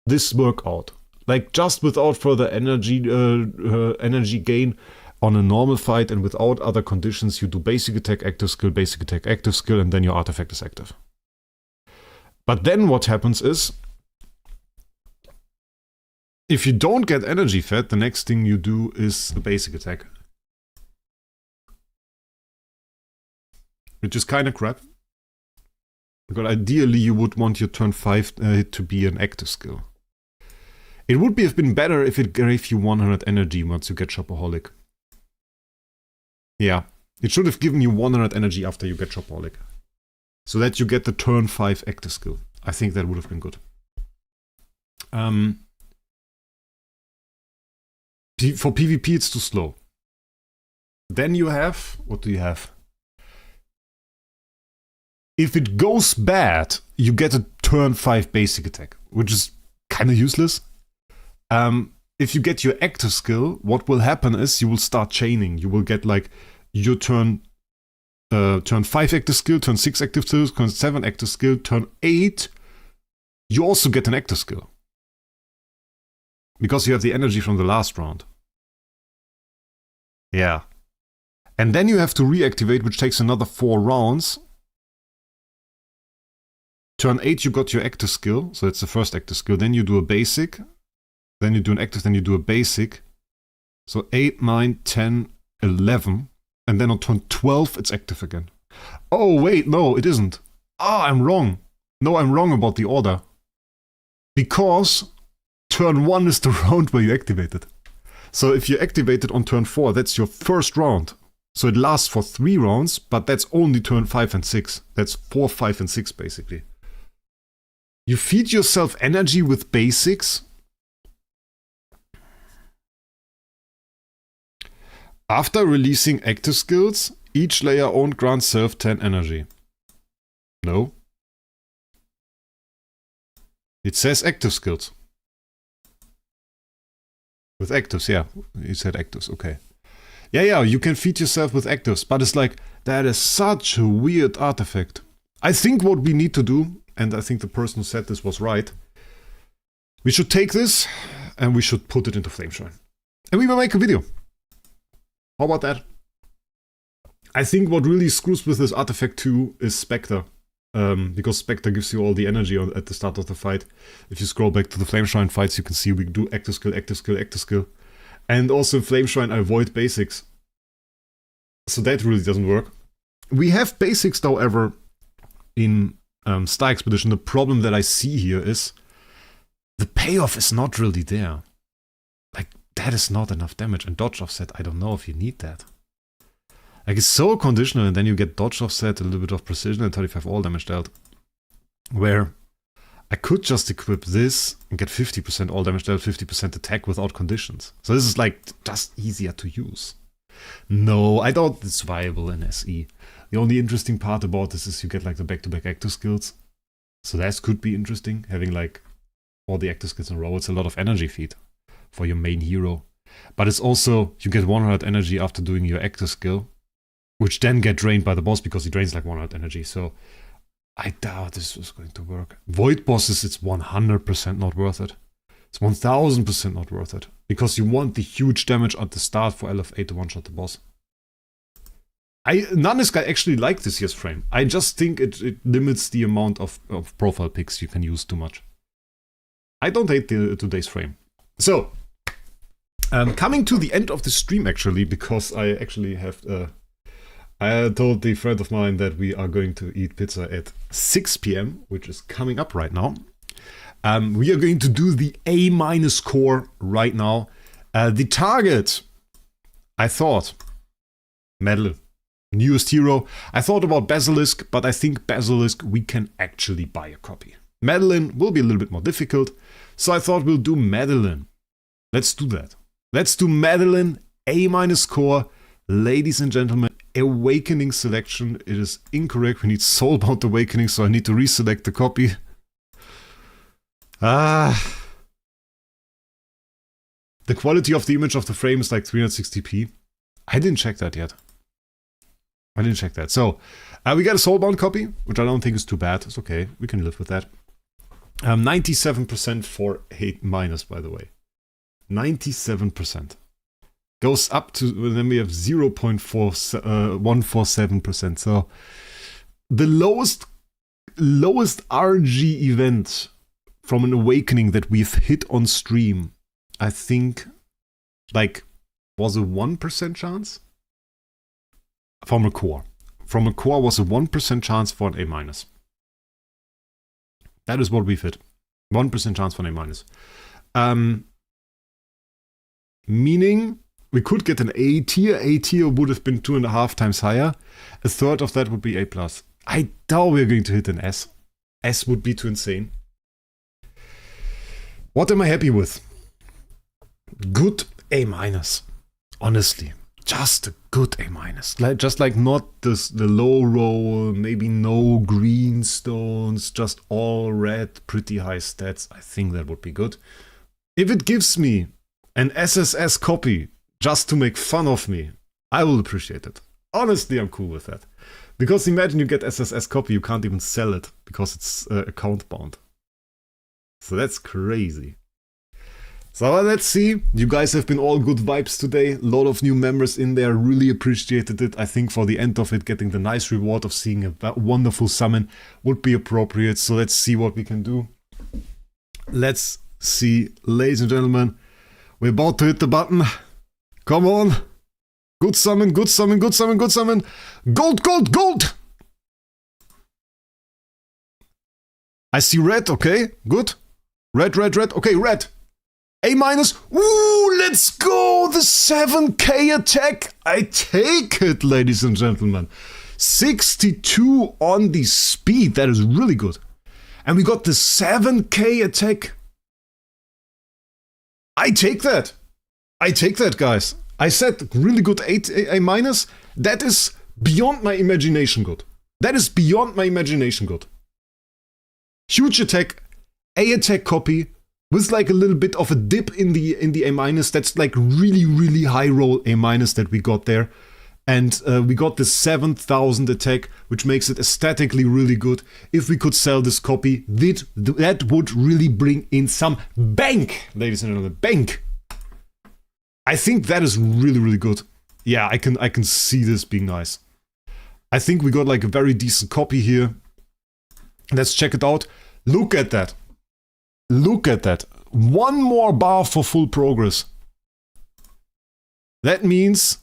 Speaker 1: this work out. Like, just without further energy gain on a normal fight and without other conditions, you do basic attack, active skill, and then your artifact is active. But then what happens is, if you don't get energy fed, the next thing you do is a basic attack. Which is kind of crap. Because ideally you would want your turn 5 to be an active skill. It would have been better if it gave you 100 energy once you get Shopaholic. Yeah, it should have given you 100 energy after you get Shopaholic. So that you get the turn 5 active skill. I think that would have been good. For PvP it's too slow. Then you have... What do you have? If it goes bad, you get a turn 5 basic attack, which is kind of useless. If you get your active skill, what will happen is you will start chaining. You will get like your turn 5 active skill, turn 6 active skill, turn 7 active skill, turn 8. You also get an active skill. Because you have the energy from the last round. Yeah. And then you have to reactivate, which takes another 4 rounds. Turn 8 you got your active skill, so it's the first active skill. Then you do a basic. Then you do an active, then you do a basic. So 8, 9, 10, 11. And then on turn 12 it's active again. Oh wait, no, it isn't. Ah, I'm wrong. No, I'm wrong about the order. Because turn 1 is the round where you activate it. So if you activate it on turn 4, that's your first round. So it lasts for 3 rounds, but that's only turn 5 and 6. That's 4, 5, and 6 basically. You feed yourself energy with basics. After releasing active skills, each layer owned grants self 10 energy. No. It says active skills. With actives, yeah. You said actives, okay. Yeah, you can feed yourself with actives, but it's like, that is such a weird artifact. I think what we need to do, and I think the person who said this was right, we should take this and we should put it into Flameshrine. And we will make a video. How about that? I think what really screws with this artifact too is Spectre. Because Spectre gives you all the energy at the start of the fight. If you scroll back to the Flameshrine fights, you can see we do active skill, active skill, active skill. And also in Flameshrine I avoid basics. So that really doesn't work. We have basics, however, in Star Expedition. The problem that I see here is the payoff is not really there. Like, that is not enough damage. And dodge offset, I don't know if you need that. Like, it's so conditional, and then you get dodge offset, a little bit of precision, and 35 all damage dealt. Where I could just equip this and get 50% all damage dealt, 50% attack without conditions. So this is like just easier to use. No, I doubt it's viable in SE. The only interesting part about this is you get like the back-to-back active skills. So that could be interesting, having like all the active skills in a row. It's a lot of energy feed for your main hero. But it's also, you get 100 energy after doing your active skill, which then get drained by the boss because he drains like 100 energy. So I doubt this was going to work. Void bosses, it's 100% not worth it. It's 1000% not worth it. Because you want the huge damage at the start for LFA to one-shot the boss. Nanisk, I actually like this year's frame. I just think it limits the amount of profile picks you can use too much. I don't hate today's frame. So, coming to the end of the stream actually, because I actually have... I told the friend of mine that we are going to eat pizza at 6 p.m, which is coming up right now. We are going to do the A- core right now. The target, I thought, Madeline, newest hero. I thought about Basilisk, but I think Basilisk we can actually buy a copy. Madeline will be a little bit more difficult, so I thought we'll do Madeline. Let's do that. Let's do Madeline, A- core. Ladies and gentlemen, Awakening selection. It is incorrect. We need Soulbound Awakening, so I need to reselect the copy. The quality of the image of the frame is like 360p. I didn't check that yet. So, we got a Soulbound copy, which I don't think is too bad. It's okay. We can live with that. 97% for A-, by the way. 97%. Goes up to, then we have 0.147%. So, the lowest RG event from an Awakening that we've hit on stream, I think, like, was a 1% chance? From a core. From a core was a 1% chance for an A-. That is what we've hit. 1% chance for an A-. Meaning, we could get an A tier. A tier would have been 2.5 times higher. A third of that would be A+. I doubt we're going to hit an S. S would be too insane. What am I happy with? Good A-. Honestly. Just a good A-. Just like not the low roll, maybe no green stones, just all red, pretty high stats. I think that would be good. If it gives me an SSS copy just to make fun of me, I will appreciate it. Honestly, I'm cool with that. Because imagine you get SSS copy, you can't even sell it because it's account bound. So that's crazy. So let's see. You guys have been all good vibes today. A lot of new members in there. Really appreciated it. I think for the end of it, getting the nice reward of seeing a wonderful summon would be appropriate. So let's see what we can do. Let's see. Ladies and gentlemen, we're about to hit the button. Come on. Good summon, good summon, good summon, good summon. Gold, gold, gold! I see red, okay, good. Red, red, red, okay, red. A-. Ooh, let's go! The 7k attack! I take it, ladies and gentlemen. 62 on the speed, that is really good. And we got the 7k attack. I take that. I take that, guys. I said really good A-. That is beyond my imagination good. That is beyond my imagination good. Huge attack, A attack copy, with like a little bit of a dip in the A-. That's like really high roll A- that we got there. And we got the 7,000 attack, which makes it aesthetically really good. If we could sell this copy, that would really bring in some bank, ladies and gentlemen, bank. I think that is really good. Yeah, I can see this being nice. I think we got like a very decent copy here. Let's check it out. Look at that. Look at that. One more bar for full progress. That means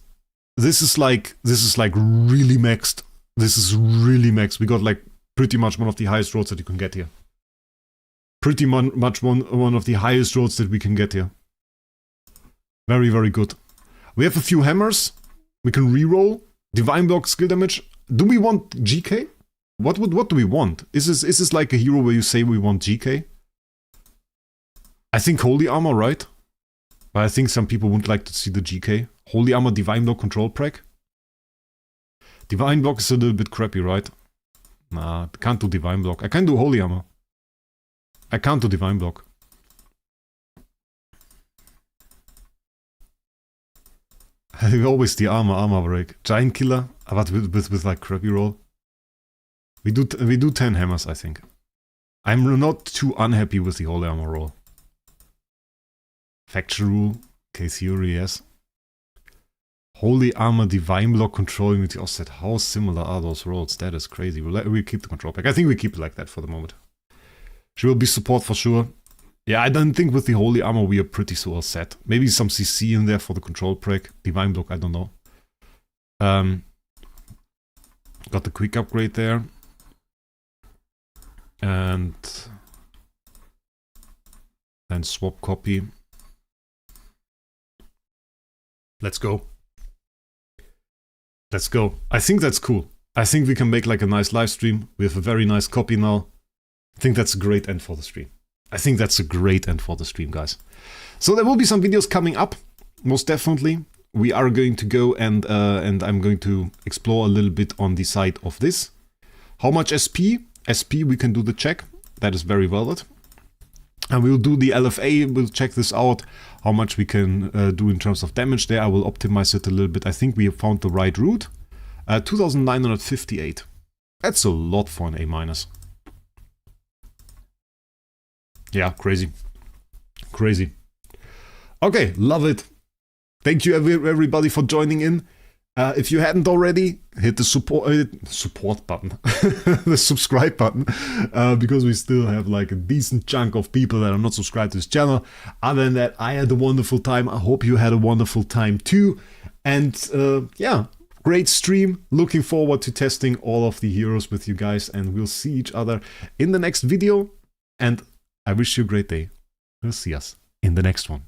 Speaker 1: this is like really maxed. This is really maxed. We got like pretty much one of the highest roads that you can get here. Pretty much one of the highest roads that we can get here. Very good. We have a few hammers. We can reroll. Divine block, skill damage. Do we want GK? What do we want? Is this like a hero where you say we want GK? I think Holy Armor, right? But I think some people wouldn't like to see the GK. Holy Armor, Divine Block, Control Prac. Divine Block is a little bit crappy, right? Nah, I can't do Divine Block. I can do Holy Armor. I can't do Divine Block. Always the armor Wraec. Giant Killer, but with like crappy roll. We do 10 hammers, I think. I'm not too unhappy with the Holy Armor roll. Faction Rule, Case Theory, yes. Holy Armor, Divine Block, controlling with the offset. How similar are those rolls? That is crazy. We'll keep the control pack. I think we keep it like that for the moment. She will be support for sure. Yeah, I don't think with the Holy Armor we are pretty well set. Maybe some CC in there for the control break. Divine Block, I don't know. Got the quick upgrade there. And then swap copy. Let's go. Let's go. I think that's cool. I think we can make like a nice live stream. We have a very nice copy now. I think that's a great end for the stream. I think that's a great end for the stream, guys. So there will be some videos coming up, most definitely. We are going to go and I'm going to explore a little bit on the side of this. How much SP? SP, we can do the check. That is very valid. And we'll do the LFA, we'll check this out, how much we can do in terms of damage there. I will optimize it a little bit. I think we have found the right route. 2,958. That's a lot for an A-. Yeah, crazy. Crazy. Okay, love it. Thank you everybody for joining in. If you hadn't already, hit the support button, the subscribe button, because we still have like a decent chunk of people that are not subscribed to this channel. Other than that, I had a wonderful time. I hope you had a wonderful time too. And yeah, great stream. Looking forward to testing all of the heroes with you guys, and we'll see each other in the next video. And I wish you a great day. We'll see us in the next one.